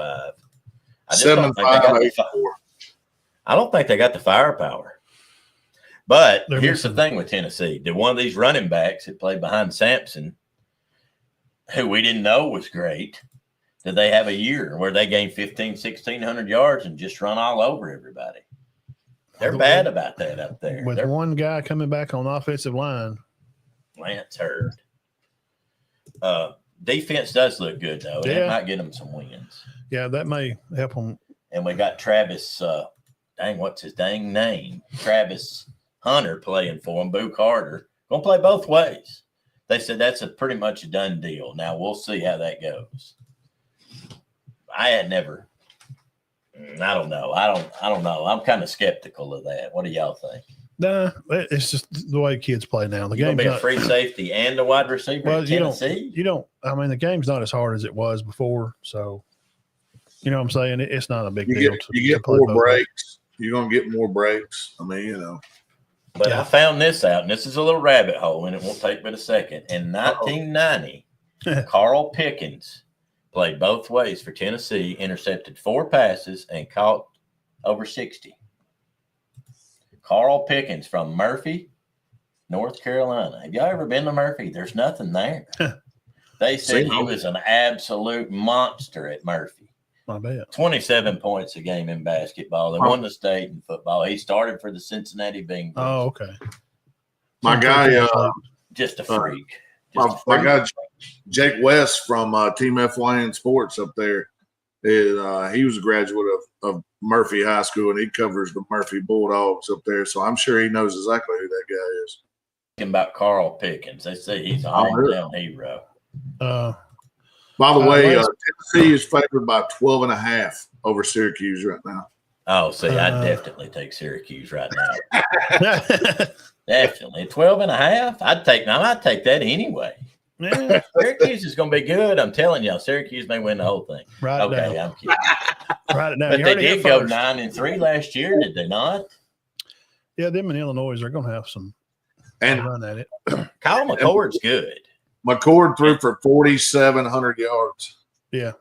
7-5, 8-4. I don't think they got the firepower. But here's the thing with Tennessee. Did one of these running backs that played behind Sampson, who we didn't know was great, did they have a year where they gained 1,600 yards and just run all over everybody? They're bad about that up there. With one guy coming back on offensive line. Lance Hurd. Defense does look good, though. Yeah. It might get them some wins. Yeah, that may help them. And we got Travis, what's his dang name? Travis Hunter playing for him, Boo Carter. Going to play both ways. They said that's pretty much a done deal. Now, we'll see how that goes. I had never I don't know. I don't know. I'm kind of skeptical of that. What do y'all think? Nah, it's just the way kids play now. The You're game's gonna be a not free safety and a wide receiver well. in You Tennessee. don't. I mean, the game's not as hard as it was before. So, you know what I'm saying? It's not a big deal. You get more breaks. You're gonna get more breaks. I mean, you know. But I found this out, and this is a little rabbit hole, and it won't take but a second. In 1990, Carl Pickens played both ways for Tennessee, intercepted 4 passes, and caught over 60. Carl Pickens from Murphy, North Carolina. Have y'all ever been to Murphy? There's nothing there. They said he was an absolute monster at Murphy. My bad. 27 points a game in basketball. They won the state in football. He started for the Cincinnati Bengals. Oh, okay. My guy, just a freak. My guy, Jake West from Team F Lion Sports up there. He was a graduate of Murphy High School, and he covers the Murphy Bulldogs up there. So I'm sure he knows exactly who that guy is. About Carl Pickens, they say he's a hometown hero. By the way, Tennessee is favored by 12.5 over Syracuse right now. Oh, see, I'd definitely take Syracuse right now. Definitely 12.5. I'd take that anyway. Yeah. Syracuse is going to be good. I'm telling y'all, Syracuse may win the whole thing. Right. Okay, down. I'm kidding. Right now, but they did go 9-3 last year, did they not? Yeah, them in Illinois are going to have some run at it. Kyle McCord's good. McCord threw for 4,700 yards. Yeah.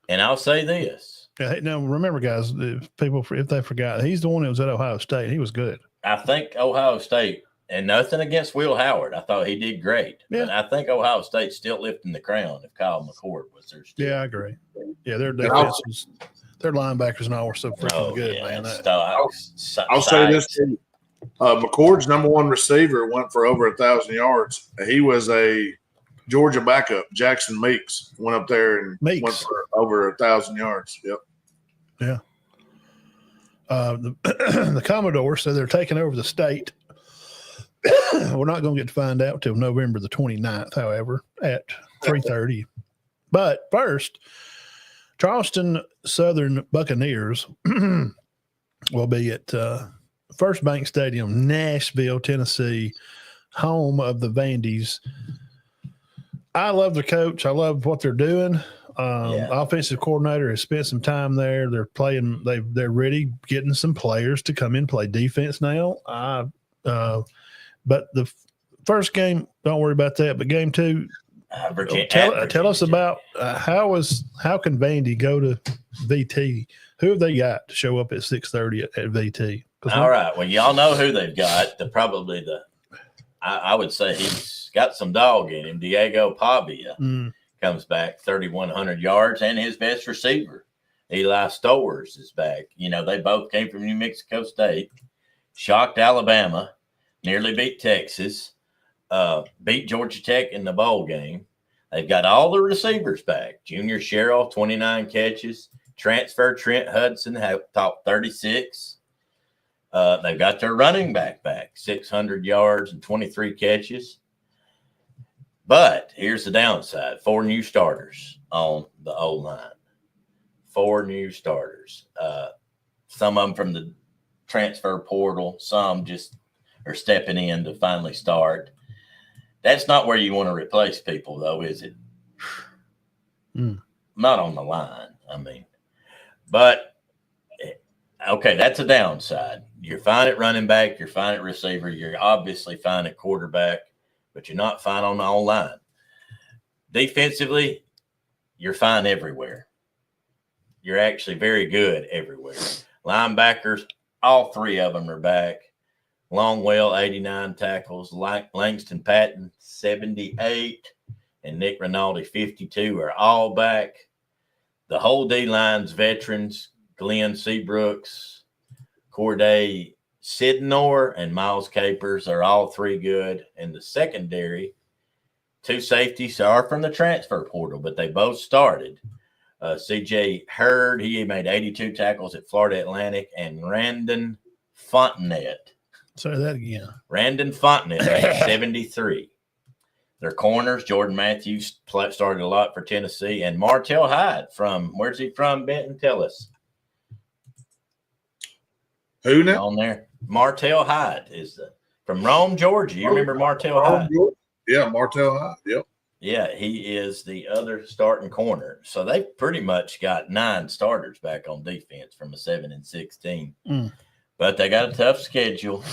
And I'll say this. Yeah, now, remember, guys, if they forgot, he's the one that was at Ohio State. He was good. I think Ohio State, and nothing against Will Howard. I thought he did great. Yeah. But I think Ohio State's still lifting the crown if Kyle McCord was there still. Yeah, I agree. Yeah, their defense was, their linebackers and all were so freaking good, man. I'll say this too. McCord's number 1 receiver went for over 1,000 yards. He was a Georgia backup. Jackson Meeks went up there and went for over 1,000 yards. Yep. Yeah. The Commodores said they're taking over the state. We're not going to get to find out till November the 29th, however, at 3:30. But first, Charleston Southern Buccaneers will be at First Bank Stadium, Nashville, Tennessee, home of the Vandies. I love the coach. I love what they're doing. Offensive coordinator has spent some time there. They're playing. They're ready, getting some players to come in play defense now. But the first game, don't worry about that. But game 2, tell us about how can Vandy go to VT? Who have they got to show up at 6:30 at VT? All right. Well, y'all know who they've got. I would say he's got some dog in him. Diego Pavia comes back 3,100 yards, and his best receiver, Eli Stowers, is back. You know, they both came from New Mexico State, shocked Alabama, nearly beat Texas, beat Georgia Tech in the bowl game. They've got all the receivers back. Junior Sherrill, 29 catches. Transfer Trent Hudson, top 36. They've got their running back 600 yards and 23 catches. But here's the downside. 4 new starters on the O-line. 4 new starters. Some of them from the transfer portal. Some just are stepping in to finally start. That's not where you want to replace people, though, is it? Not on the line, I mean. But, okay, that's a downside. You're fine at running back. You're fine at receiver. You're obviously fine at quarterback, but you're not fine on the O-line. Defensively, you're fine everywhere. You're actually very good everywhere. Linebackers, all 3 of them are back. Longwell, 89 tackles. Langston Patton, 78. And Nick Rinaldi, 52, are all back. The whole D-line's veterans, Glenn Seabrooks, Corday Sidnor, and Miles Capers are all 3 good. And the secondary, 2 safeties are from the transfer portal, but they both started. C.J. Hurd, he made 82 tackles at Florida Atlantic, and Randon Fontenette. Say that again. Randon Fontenette made 73. Their corners, Jordan Matthews started a lot for Tennessee, and Martell Hyde where's he from, Benton? Tell us. Who now? on there. Martell Hyde is from Rome, Georgia. You remember Martell Hyde? Yeah, Martell Hyde. Yep. Yeah, he is the other starting corner. So they pretty much got 9 starters back on defense from a 7-16. But they got a tough schedule.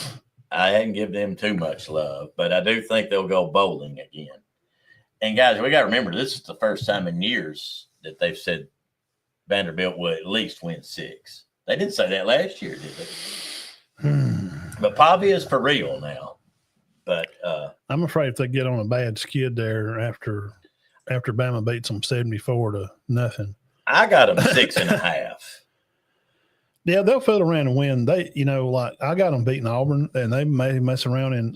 I hadn't give them too much love, but I do think they'll go bowling again. And guys, we got to remember this is the first time in years that they've said Vanderbilt will at least win 6. They didn't say that last year, did they? But Pavia is for real now. But I'm afraid if they get on a bad skid there after Bama beats them 74-0. I got them 6.5. Yeah, they'll fiddle around and win. They, like I got them beating Auburn, and they may mess around and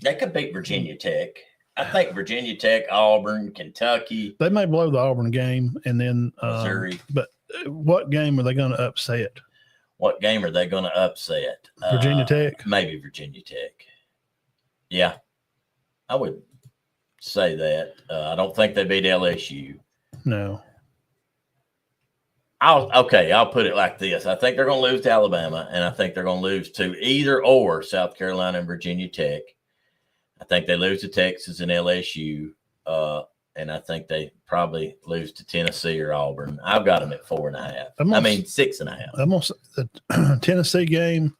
they could beat Virginia Tech. I think Virginia Tech, Auburn, Kentucky. They may blow the Auburn game, and then Missouri. But what game are they going to upset? What game are they going to upset? Virginia Tech? Maybe Virginia Tech. Yeah, I would say that. I don't think they beat LSU. No. I'll put it like this. I think they're going to lose to Alabama, and I think they're going to lose to either or South Carolina and Virginia Tech. I think they lose to Texas and LSU, and I think they probably lose to Tennessee or Auburn. I've got them at 4.5. 6.5. I'm going to say the Tennessee game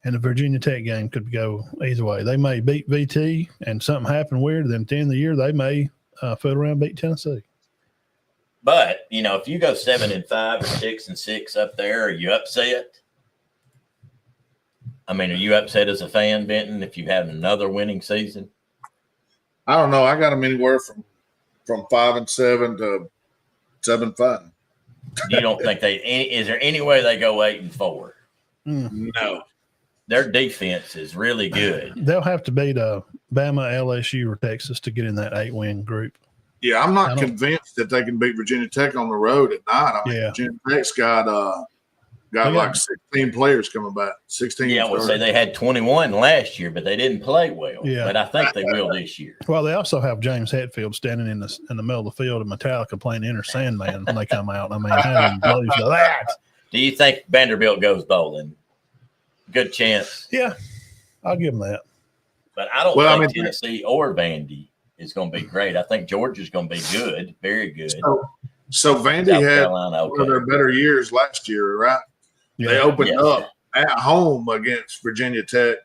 and the Virginia Tech game could go either way. They may beat VT, and something happen weird. Then at the end of the year, they may fiddle around and beat Tennessee. But if you go 7-5 or 6-6 up there, are you upset? I mean, are you upset as a fan, Benton, if you had another winning season? I don't know. I got them anywhere from 5-7 to 7-5. You don't think is there any way they go 8-4? No. Their defense is really good. They'll have to beat Bama, LSU, or Texas to get in that 8-win group. Yeah, I'm not convinced that they can beat Virginia Tech on the road at night. I mean, Virginia Tech's got like 16 players coming back. 16. Yeah, I would say they had 21 last year, but they didn't play well. Yeah. But I think they will this year. Well, they also have James Hetfield standing in the middle of the field and Metallica playing Enter Sandman when they come out. I mean, how do you lose to that? Do you think Vanderbilt goes bowling? Good chance. Yeah, I'll give them that. But I don't think Tennessee or Vandy is going to be great. I think Georgia's going to be good, very good. So Vandy had one of their better years last year, right? Yeah. They opened up at home against Virginia Tech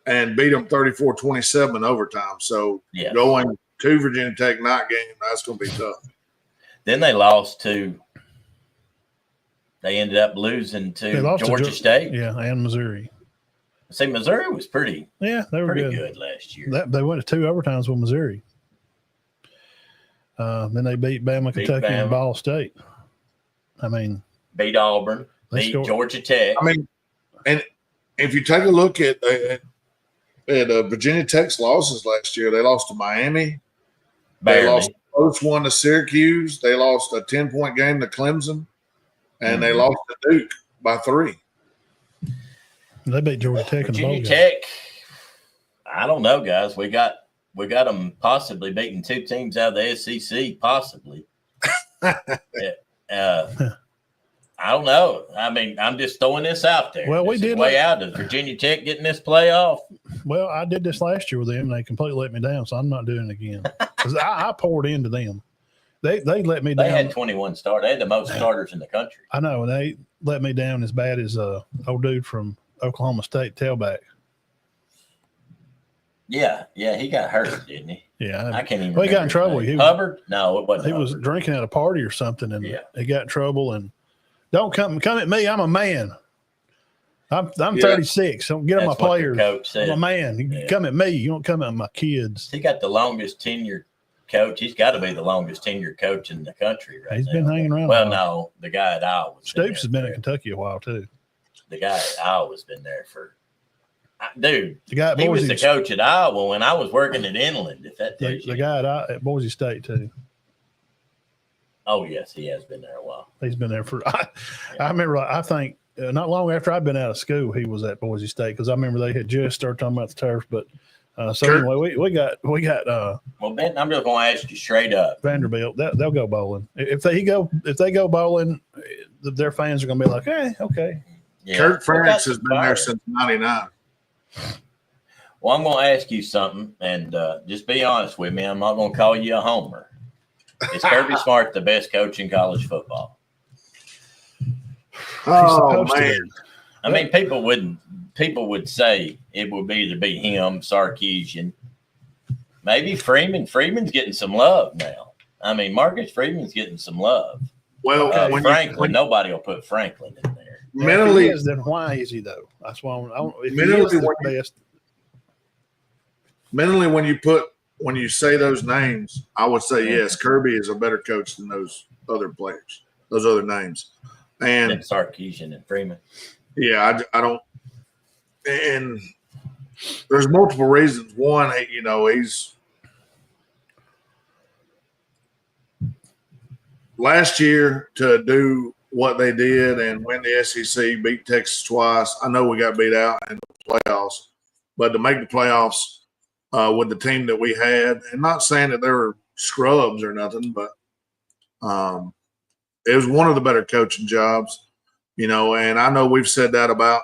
and beat them 34-27 overtime. So going to Virginia Tech night game, that's going to be tough. Then they ended up losing to Georgia State. Yeah, and Missouri. See, Missouri was pretty they were pretty good last year. They went to 2 overtimes with Missouri. Then they beat Bama, Kentucky, and Ball State. I mean, beat Auburn, beat Georgia Tech. I mean, and if you take a look at Virginia Tech's losses last year, they lost to Miami. Barely. They lost the first one to Syracuse. They lost a 10-point game to Clemson, and they lost to Duke by 3. They beat Georgia Tech and Virginia Tech. I don't know, guys. We got them possibly beating 2 teams out of the SEC, possibly. I don't know. I mean, I'm just throwing this out there. Well, we did way out. Is Virginia Tech getting this playoff? Well, I did this last year with them, and they completely let me down, so I'm not doing it again. Because I poured into them. They let me down. They had 21 starters. They had the most starters in the country. I know, and they let me down as bad as old dude from Oklahoma State, tailback. Yeah, he got hurt, didn't he? Yeah, I can't even. Well, he got in trouble. Hubbard? No, it wasn't. He was drinking at a party or something, and he got in trouble. And don't come at me. I'm a man. I'm 36. Don't get on my players. I'm a man. You come at me. You don't come at my kids. He got the longest tenured coach. He's got to be the longest tenured coach in the country right now. He's been hanging around. Well, no, the guy at Iowa. Stoops has been in Kentucky a while too. The guy at Iowa's been there for. Dude, he was the coach at Iowa when I was working at Inland. If that tells you. The guy at Boise State too. Oh yes, he has been there a while. He's been there for. I remember. I think not long after I'd been out of school, he was at Boise State because I remember they had just started talking about the turf. But anyway, we got. Well, Ben, I'm just going to ask you straight up. Vanderbilt, they'll go bowling. If they go bowling, their fans are going to be like, okay. Yeah. Kurt Ferentz has been there since '99. Well, I'm going to ask you something, and just be honest with me. I'm not going to call you a homer. Is Kirby Smart the best coach in college football? Oh, man. I mean, people would say it would either be him, Sarkisian, maybe Freeman. Freeman's getting some love now. I mean, Marcus Freeman's getting some love. Well, Franklin, nobody will put Franklin in there. Mentally, then why is he though? That's why I don't. If mentally, he is the best. Mentally, when you say those names, I would say yes. Kirby is a better coach than those other players, those other names, and Sarkisian and Freeman. Yeah, I don't. And there's multiple reasons. One, he's last year to do what they did and win the SEC, beat Texas twice. I know we got beat out in the playoffs, but to make the playoffs with the team that we had, and not saying that they were scrubs or nothing, but it was one of the better coaching jobs. And I know we've said that about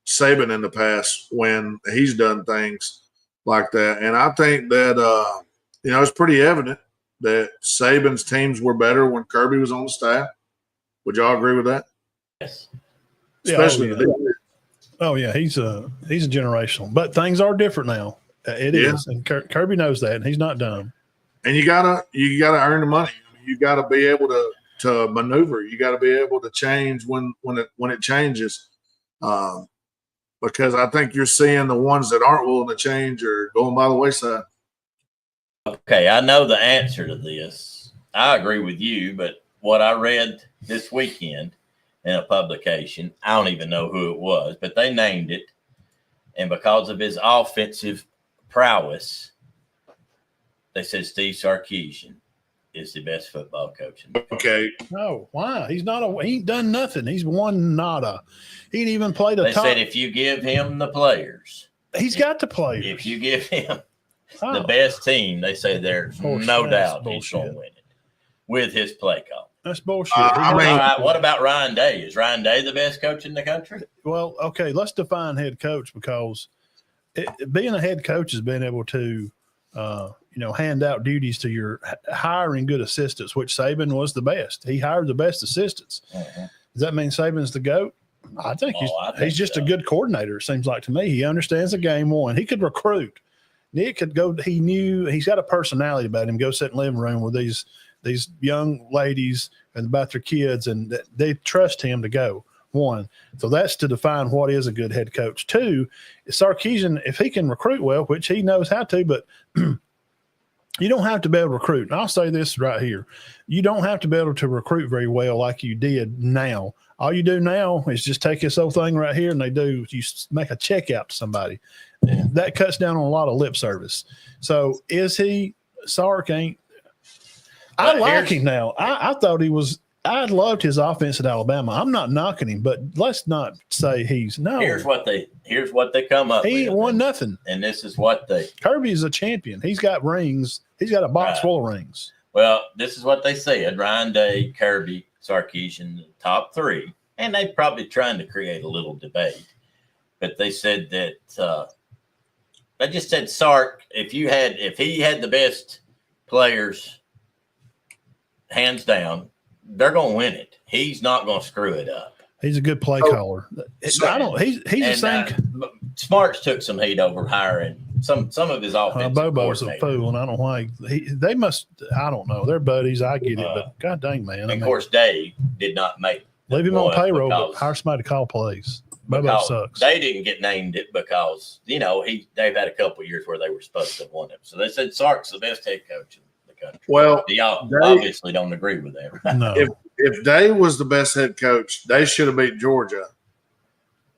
Saban in the past when he's done things like that. And I think that, it's pretty evident that Saban's teams were better when Kirby was on the staff. Would y'all agree with that? Yes. Especially he's a generational. But things are different now. It is. And Kirby knows that, and he's not dumb. And you gotta earn the money. You gotta be able to maneuver. You got to be able to change when it changes, because I think you're seeing the ones that aren't willing to change are going by the wayside. Okay, I know the answer to this. I agree with you, but what I read this weekend in a publication, I don't even know who it was, but they named it, and because of his offensive prowess, they said Steve Sarkisian is the best football coach. Okay. No, why? He's not he ain't done nothing. He's won nada. He ain't even played a They top. said if you give him the players. He's got the players. If you give him the best team, they say there's no doubt he's going to win it with his play call. That's bullshit. All right, what about Ryan Day? Is Ryan Day the best coach in the country? Well, okay, let's define head coach, because being a head coach is being able to hand out duties to your hiring good assistants, which Saban was the best. He hired the best assistants. Uh-huh. Does that mean Saban's the GOAT? I think he's just a good coordinator, it seems like to me. He understands the game one. He could recruit. Nick could go. He's got a personality about him. Go sit in the living room with these young ladies and about their kids, and they trust him to go. One. So that's to define what is a good head coach. Two, Sarkisian, if he can recruit well, which he knows how to, but you don't have to be able to recruit. And I'll say this right here. You don't have to be able to recruit very well like you did now. All you do now is just take this whole thing right here, and you make a check out to somebody. That cuts down on a lot of lip service. So is he Sark ain't? I like him now. I thought he was. I loved his offense at Alabama. I'm not knocking him, but let's not say he's no. Here's what they come up with. He ain't won nothing. And this is what Kirby is a champion. He's got rings. He's got a box full of rings. Well, this is what they said. Ryan Day, Kirby, Sarkisian, the top three. And they probably trying to create a little debate. But they said that they just said Sark, if he had the best players, hands down, they're going to win it. He's not going to screw it up. He's a good play caller. He's the same. Smarts took some heat over hiring some of his offensive Bobo's a fool, and I don't know why. They must. I don't know. They're buddies. I get it, but god dang, man. Of course, Dave did not make. Leave him on payroll, but hire somebody to call plays. Bobo sucks. They didn't get named it because they've had a couple of years where they were supposed to have won it. So they said Sark's the best head coach in the country. Well, y'all obviously don't agree with that. No. If Day was the best head coach, they should have beat Georgia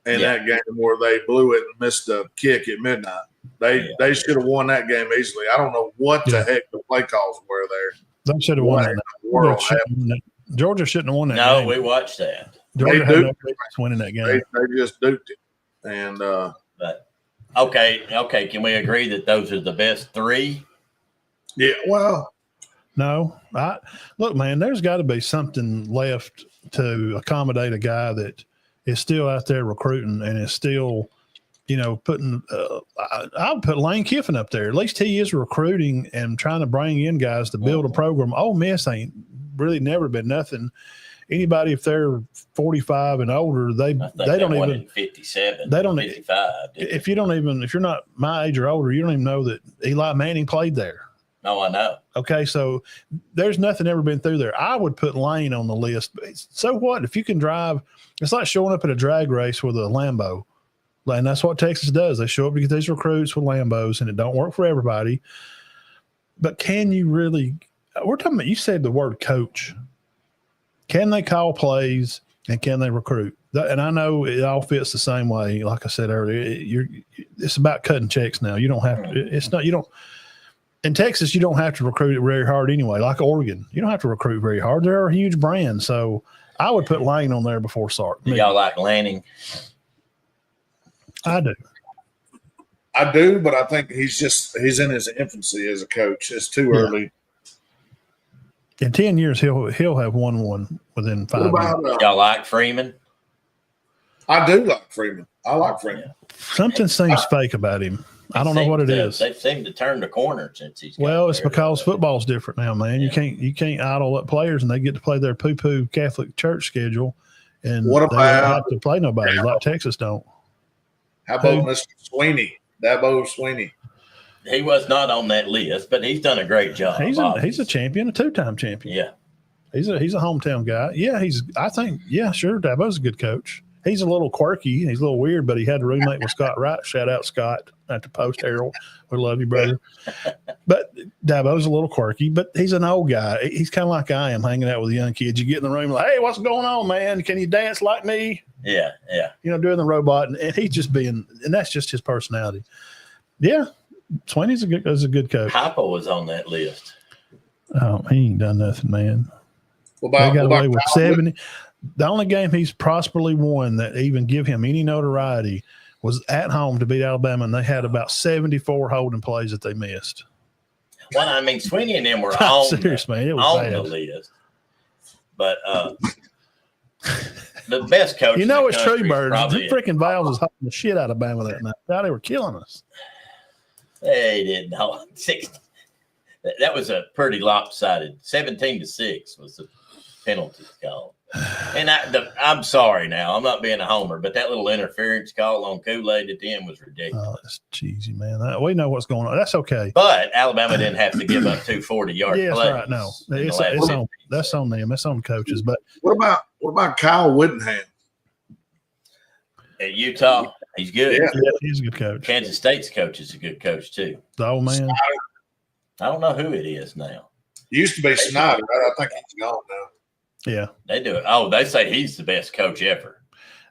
in that game where they blew it and missed a kick at midnight. They should have won that game easily. I don't know what the heck the play calls were there. They should have won that. Georgia shouldn't have won that game. No, we watched that. Georgia had no business winning that game. They just duped it. And but okay. Can we agree that those are the best three? Yeah. Well, no. Look, man, there's got to be something left to accommodate a guy that is still out there recruiting and is still, putting. I would put Lane Kiffin up there. At least he is recruiting and trying to bring in guys to build a program. Ole Miss ain't really never been nothing. Anybody, if they're 45 and older, they don't even 57. They don't 55. If you're not my age or older, you don't even know that Eli Manning played there. No, I know. Okay, so there's nothing ever been through there. I would put Lane on the list. So what if you can drive? It's like showing up at a drag race with a Lambo, and that's what Texas does. They show up to get these recruits with Lambos, and it don't work for everybody. But can you really? We're talking about. You said the word coach. Can they call plays and can they recruit? And I know it all fits the same way. Like I said earlier, it's about cutting checks now. You don't have to. It's not. You don't. In Texas, you don't have to recruit it very hard anyway. Like Oregon, you don't have to recruit very hard. They're a huge brand, so I would put Lane on there before Sark. Do y'all like Lanning? I do. I do, but I think he's in his infancy as a coach. It's too early. In 10 years, he'll have won within 5 years. Y'all like Freeman? I do like Freeman. I like Freeman. Something seems fake about him. I don't know what it is. They seem to turn the corner since he's. Well, it's because football's different now, man. Yeah. You can't idle up players, and they get to play their poo-poo Catholic church schedule, and what they don't have to play nobody like Texas don't. How about Mr. Sweeney? Dabo Sweeney. He was not on that list, but he's done a great job. He's a champion, a 2-time champion. Yeah, he's a hometown guy. Yeah, sure. Dabo's a good coach. He's a little quirky. He's a little weird, but he had a roommate with Scott Wright. Shout out Scott at the Post Herald. We love you, brother. But Dabo's a little quirky, but he's an old guy. He's kind of like I am, hanging out with young kids. You get in the room like, hey, what's going on, man? Can you dance like me? Yeah. Doing the robot, and he's just and that's just his personality. Yeah, Sweeney's a good coach. Heupel was on that list. Oh, he ain't done nothing, man. They got away with 70. The only game he's prosperously won that even give him any notoriety was at home to beat Alabama, and they had about 74 holding plays that they missed. Well, I mean, Sweeney and them were on the list. But the best coach it's true, Birge. The freaking Valves was holding the shit out of Bama that night. They were killing us. They didn't hold 60. That was a pretty lopsided 17-6 was the penalty call. And I'm sorry now. I'm not being a homer, but that little interference call on Kool-Aid at the end was ridiculous. Oh, that's cheesy, man. We know what's going on. That's okay. But Alabama didn't have to give up 2 40-yard plays. That's right. No, that's on them. That's on coaches. But what about Kyle Whittingham? At Utah, he's good. Yeah, he's a good coach. Kansas State's coach is a good coach too. The old man. I don't know who it is now. Used to be Snyder. I think he's gone now. Yeah, they do it. Oh, they say he's the best coach ever.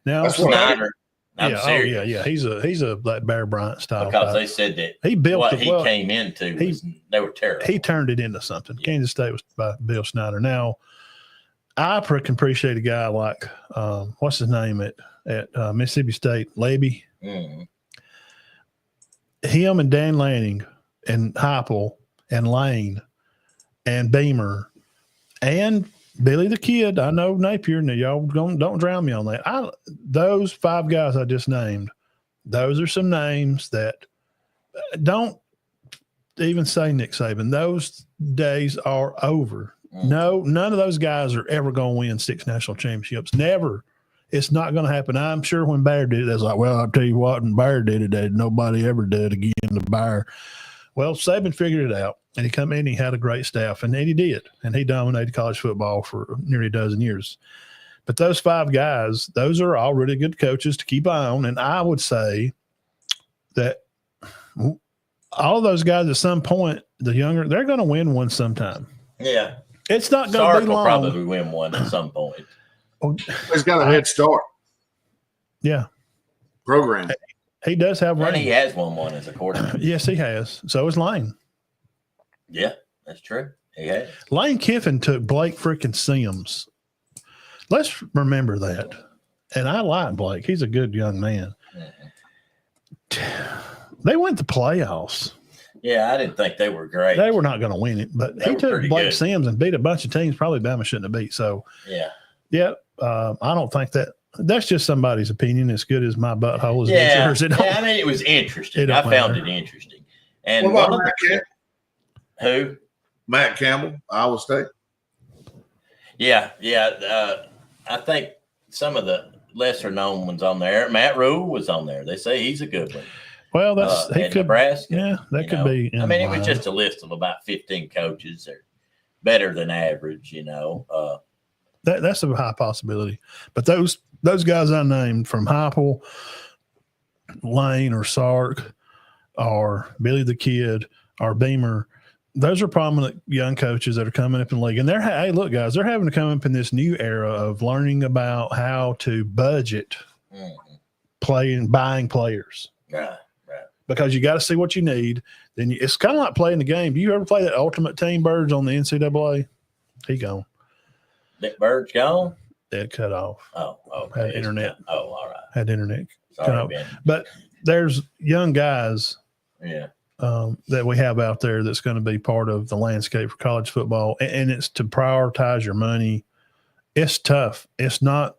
Now Snyder. I'm serious. Yeah. He's a like Bear Bryant style. Because they said that he built what he came into. They were terrible. He turned it into something. Yeah. Kansas State was by Bill Snyder. Now, I can appreciate a guy like what's his name at Mississippi State, Levy. Mm-hmm. Him and Dan Lanning and Heupel and Lane and Beamer and Billy the Kid. I know Napier. Now y'all don't drown me on that. Those 5 guys I just named, those are some names that don't even say Nick Saban. Those days are over. No, none of those guys are ever going to win 6 national championships. Never. It's not going to happen. I'm sure when Bear did it, it's like, well, I'll tell you what, when Bear did it, that nobody ever did again to Bear. Well, Saban figured it out, and he come in, he had a great staff, and he did, and he dominated college football for nearly a dozen years. But those 5 guys, those are all really good coaches to keep eye on, and I would say that all of those guys at some point, the younger, they're going to win one sometime. Yeah. It's not going to be long. Will probably win one at some point. He's got a head start. Yeah. Program. He does have one. And he has won one as a quarterback. Yes, he has. So is Lane. Yeah, that's true. He has. Lane Kiffin took Blake freaking Sims. Let's remember that. And I like Blake. He's a good young man. Mm-hmm. They went to playoffs. Yeah, I didn't think they were great. They were not going to win it, but he took Blake Sims and beat a bunch of teams probably Bama shouldn't have beat. So, yeah. I don't think that that's just somebody's opinion. As good as my butthole is Yeah, yours. I mean, it was interesting. I found it interesting. And what about Matt Campbell? Who? Matt Campbell, Iowa State. Yeah. I think some of the lesser known ones on there. Matt Rule was on there. They say he's a good one. Well, he could. Nebraska. Yeah, that could be. I mean, it was just a list of about 15 coaches. They're better than average. That's a high possibility. But those guys I named from Heupel, Lane, or Sark, or Billy the Kid, or Beamer, those are prominent young coaches that are coming up in the league. And hey, look, guys, they're having to come up in this new era of learning about how to budget buying players. Right. Because you got to see what you need. Then it's kind of like playing the game. Do you ever play that Ultimate Team Birge on the NCAA? He gone. That Birge gone? It cut off. Oh, okay. Had internet. All right. Had internet. Sorry, Ben. But there's young guys Yeah. that we have out there that's going to be part of the landscape for college football. And it's to prioritize your money. It's tough. It's not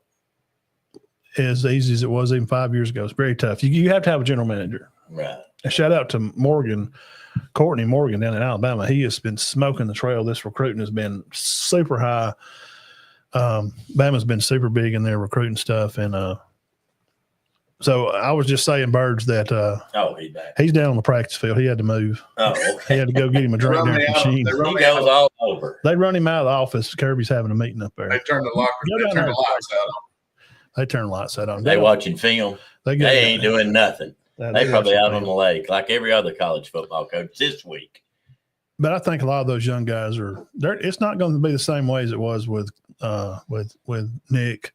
as easy as it was even 5 years ago. It's very tough. You have to have a general manager. Right. A shout out to Courtney Morgan down in Alabama. He has been smoking the trail. This recruiting has been super high. Bama's been super big in their recruiting stuff. And so I was just saying, Birge, that he's down on the practice field. He had to move. Oh, okay. He had to go get him a drink there machine. He goes all over. They run him out of the office. Kirby's having a meeting up there. They turn the lights out on. They turn the lights out on. They watching film. They ain't doing nothing. They probably out on the lake like every other college football coach this week. But I think a lot of those young guys it's not going to be the same way as it was with Nick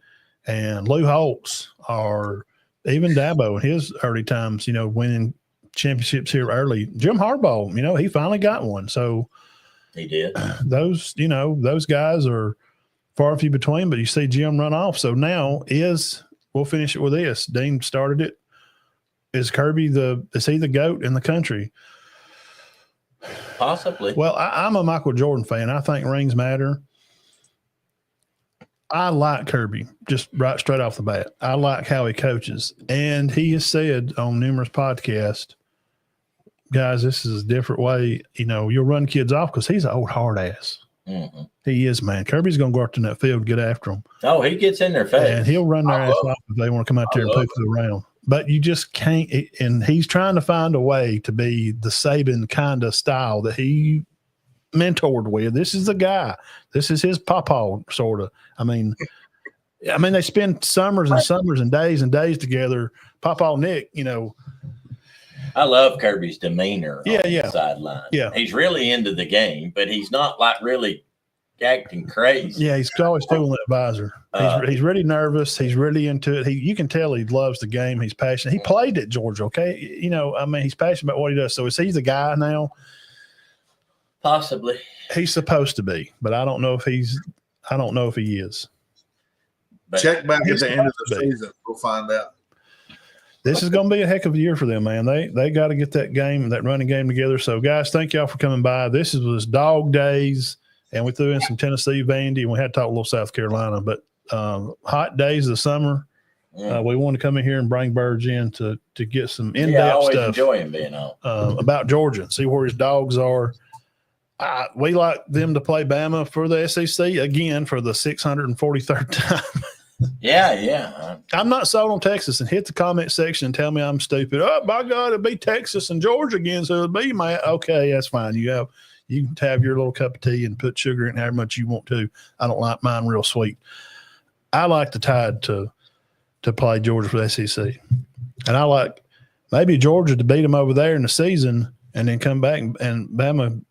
and Lou Holtz, or even Dabo in his early times, winning championships here early. Jim Harbaugh, he finally got one. So he did. Those guys are far and few between, but you see Jim run off. So now we'll finish it with this. Dean started it. Is Kirby is he the GOAT in the country? Possibly. Well, I'm a Michael Jordan fan. I think rings matter. I like Kirby just right straight off the bat. I like how he coaches. And he has said on numerous podcasts, guys, this is a different way. You'll run kids off because he's an old hard ass. Mm-hmm. He is, man. Kirby's going to go out in that field and get after them. Oh, he gets in their face. And he'll run their ass off if they want to come out there and poke it around. But you just can't. And he's trying to find a way to be the Saban kind of style that he mentored with. This is the guy. This is his pawpaw, sort of. I mean, they spend summers and days together. Pawpaw Nick, I love Kirby's demeanor on the sideline. Yeah. He's really into the game, but he's not like really acting crazy. Yeah, he's always fooling that visor. He's really nervous. He's really into it. You can tell he loves the game. He's passionate. He played at Georgia, okay? He's passionate about what he does. So is he the guy now? Possibly. He's supposed to be, but I don't know if he is. But check back at the end of the season. We'll find out. This is going to be a heck of a year for them, man. They got to get that running game together. So, guys, thank y'all for coming by. This was Dog Days, and we threw in some Tennessee Vandy, and we had to talk a little South Carolina. But hot days of the summer, we want to come in here and bring Birge in to get some in-depth stuff. Enjoy him being on. About Georgia, see where his dogs are. We like them to play Bama for the SEC again for the 643rd time. Yeah. I'm not sold on Texas, and hit the comment section and tell me I'm stupid. Oh, by God, it'd be Texas and Georgia again, so it'd be my – okay, that's fine. You can have your little cup of tea and put sugar in however much you want to. I don't like mine real sweet. I like the Tide to play Georgia for the SEC. And I like maybe Georgia to beat them over there in the season and then come back and Bama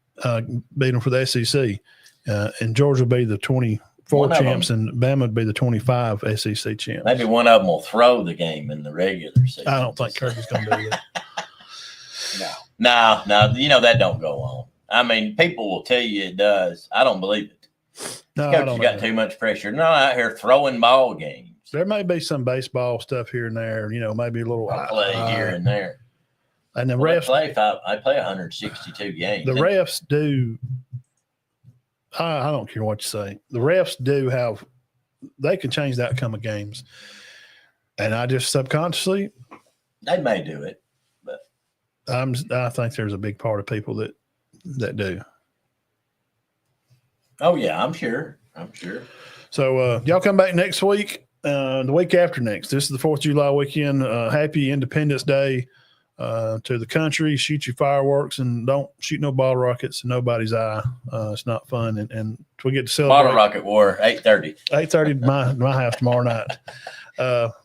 beat them for the SEC. And Georgia will be the 24 champs and Bama would be the 25 SEC champs. Maybe one of them will throw the game in the regular season. I don't think Kirby's going to do that. No, that don't go on. I mean, people will tell you it does. I don't believe it. No, Coach has got too much pressure. No, out here throwing ball games. There may be some baseball stuff here and there, maybe a little play here and there. And the refs I play 162 games. The refs do. I don't care what you say. The refs do they can change the outcome of games. And I just subconsciously, They may do it, but I think there's a big part of people that do. oh yeah, I'm sure. So y'all come back next week, the week after next. This is the 4th of July weekend. Happy Independence Day to the country. Shoot your fireworks and don't shoot no bottle rockets in nobody's eye. It's not fun. And we get to celebrate. Bottle rocket war, 8:30. 8:30 to my house tomorrow night.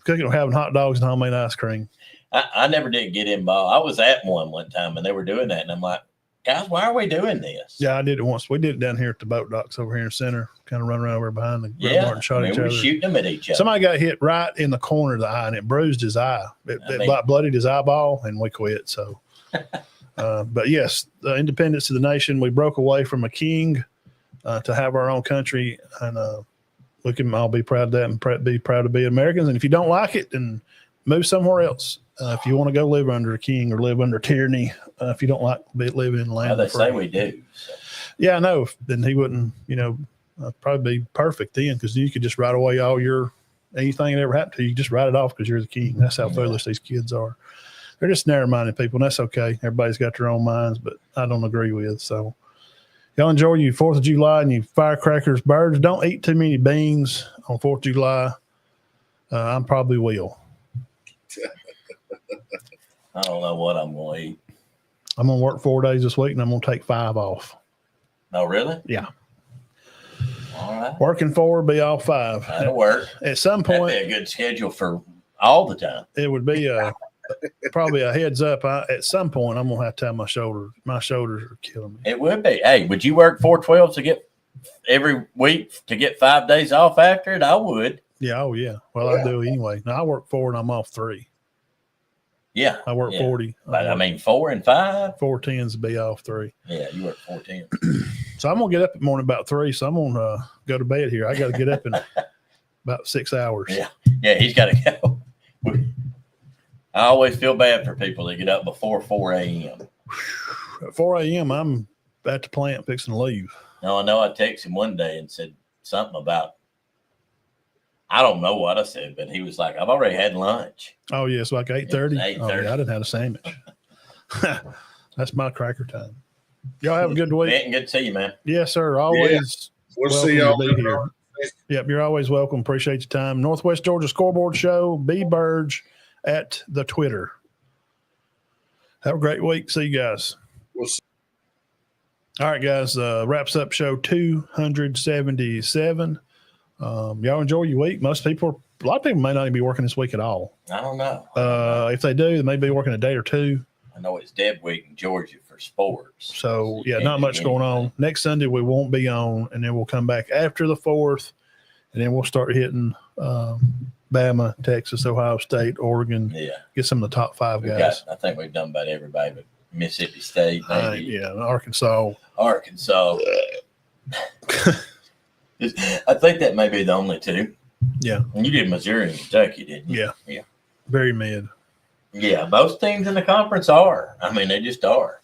Cooking, having hot dogs and homemade ice cream. I never did get involved. I was at one time and they were doing that, and I'm like, guys, why are we doing this? Yeah, I did it once. We did it down here at the boat docks over here in the center, kind of running around over behind the Yeah, Martin, shot each we were other. shooting them at each other. Somebody got hit right in the corner of the eye, and it bruised his eye. It bloodied his eyeball, and we quit. So, but yes, the independence of the nation. We broke away from a king to have our own country, and we can all be proud of that and be proud to be Americans. And if you don't like it, then move somewhere else. If you want to go live under a king or live under tyranny, if you don't like living in the land, they say we do. So. Yeah, I know. Then he wouldn't, probably be perfect then, because you could just write away anything that ever happened to you. You just write it off because you're the king. That's how foolish these kids are. They're just narrow-minded people, and that's okay. Everybody's got their own minds, but I don't agree with. So y'all enjoy your 4th of July and your firecrackers. Birds, don't eat too many beans on 4th of July. I probably will. I don't know what I'm going to eat. I'm going to work 4 days this week, and I'm going to take 5 off. Oh, really? Yeah. All right. Working 4, be off 5. That'll work. At some point, that'd be a good schedule for all the time. It would be probably a heads up. At some point, I'm going to have to have my shoulders. My shoulders are killing me. It would be. Hey, would you work 4/12 to get every week to get 5 days off after it? I would. Yeah. Oh, yeah. Well, I do anyway. Now, I work 4 and I'm off 3. Yeah. I work 40. But I mean, 4 and 5? 4 10s to be off 3. Yeah, you work 4 10. So I'm going to get up in the morning about 3. So I'm going to go to bed here. I got to get up in about 6 hours. Yeah. Yeah, he's got to go. I always feel bad for people that get up before 4 a.m. At 4 a.m., I'm at the plant fixing to leave. No, I know I texted him one day and said something about, I don't know what I said, but he was like, I've already had lunch. Oh, yeah. It's like 8:30. 8:30. Oh, yeah. I didn't have a sandwich. That's my cracker time. Y'all have a good week. Benton, good to see you, man. Yes, sir. Always. We'll see y'all here. Yep, you're always welcome. Appreciate your time. Northwest Georgia Scoreboard Show. B Birge at the Twitter. Have a great week. See you guys. We'll see. All right, guys. Wraps up show 277. Y'all enjoy your week. A lot of people may not even be working this week at all. I don't know. If they do, they may be working a day or two. I know it's Deb Week in Georgia for sports. So, yeah, not much going on. Next Sunday, we won't be on, and then we'll come back after the 4th, and then we'll start hitting Bama, Texas, Ohio State, Oregon. Yeah. Get some of the top 5 guys. I think we've done about everybody but Mississippi State, maybe. Yeah, Arkansas. I think that may be the only 2. Yeah. And you did Missouri and Kentucky, didn't you? Yeah. Yeah. Very mid. Yeah, most teams in the conference are. I mean, they just are.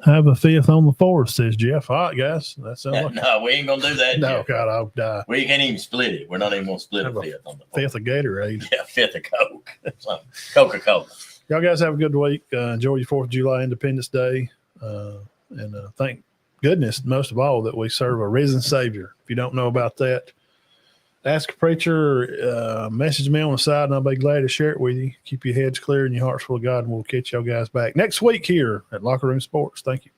Have a 5th on the 4th, says Jeff. All right, guys. That's No, we ain't going to do that. No, Jeff. God, I'll die. We can't even split it. We're not even going to split a 5th on the 4th. 5th of Gatorade. Yeah, 5th of Coke. Coca-Cola. Y'all guys have a good week. Enjoy your 4th of July Independence Day. And thank goodness, most of all, that we serve a risen Savior. If you don't know about that, ask a preacher, message me on the side, and I'll be glad to share it with you. Keep your heads clear and your hearts full of God, and we'll catch y'all guys back next week here at Locker Room Sports. Thank you.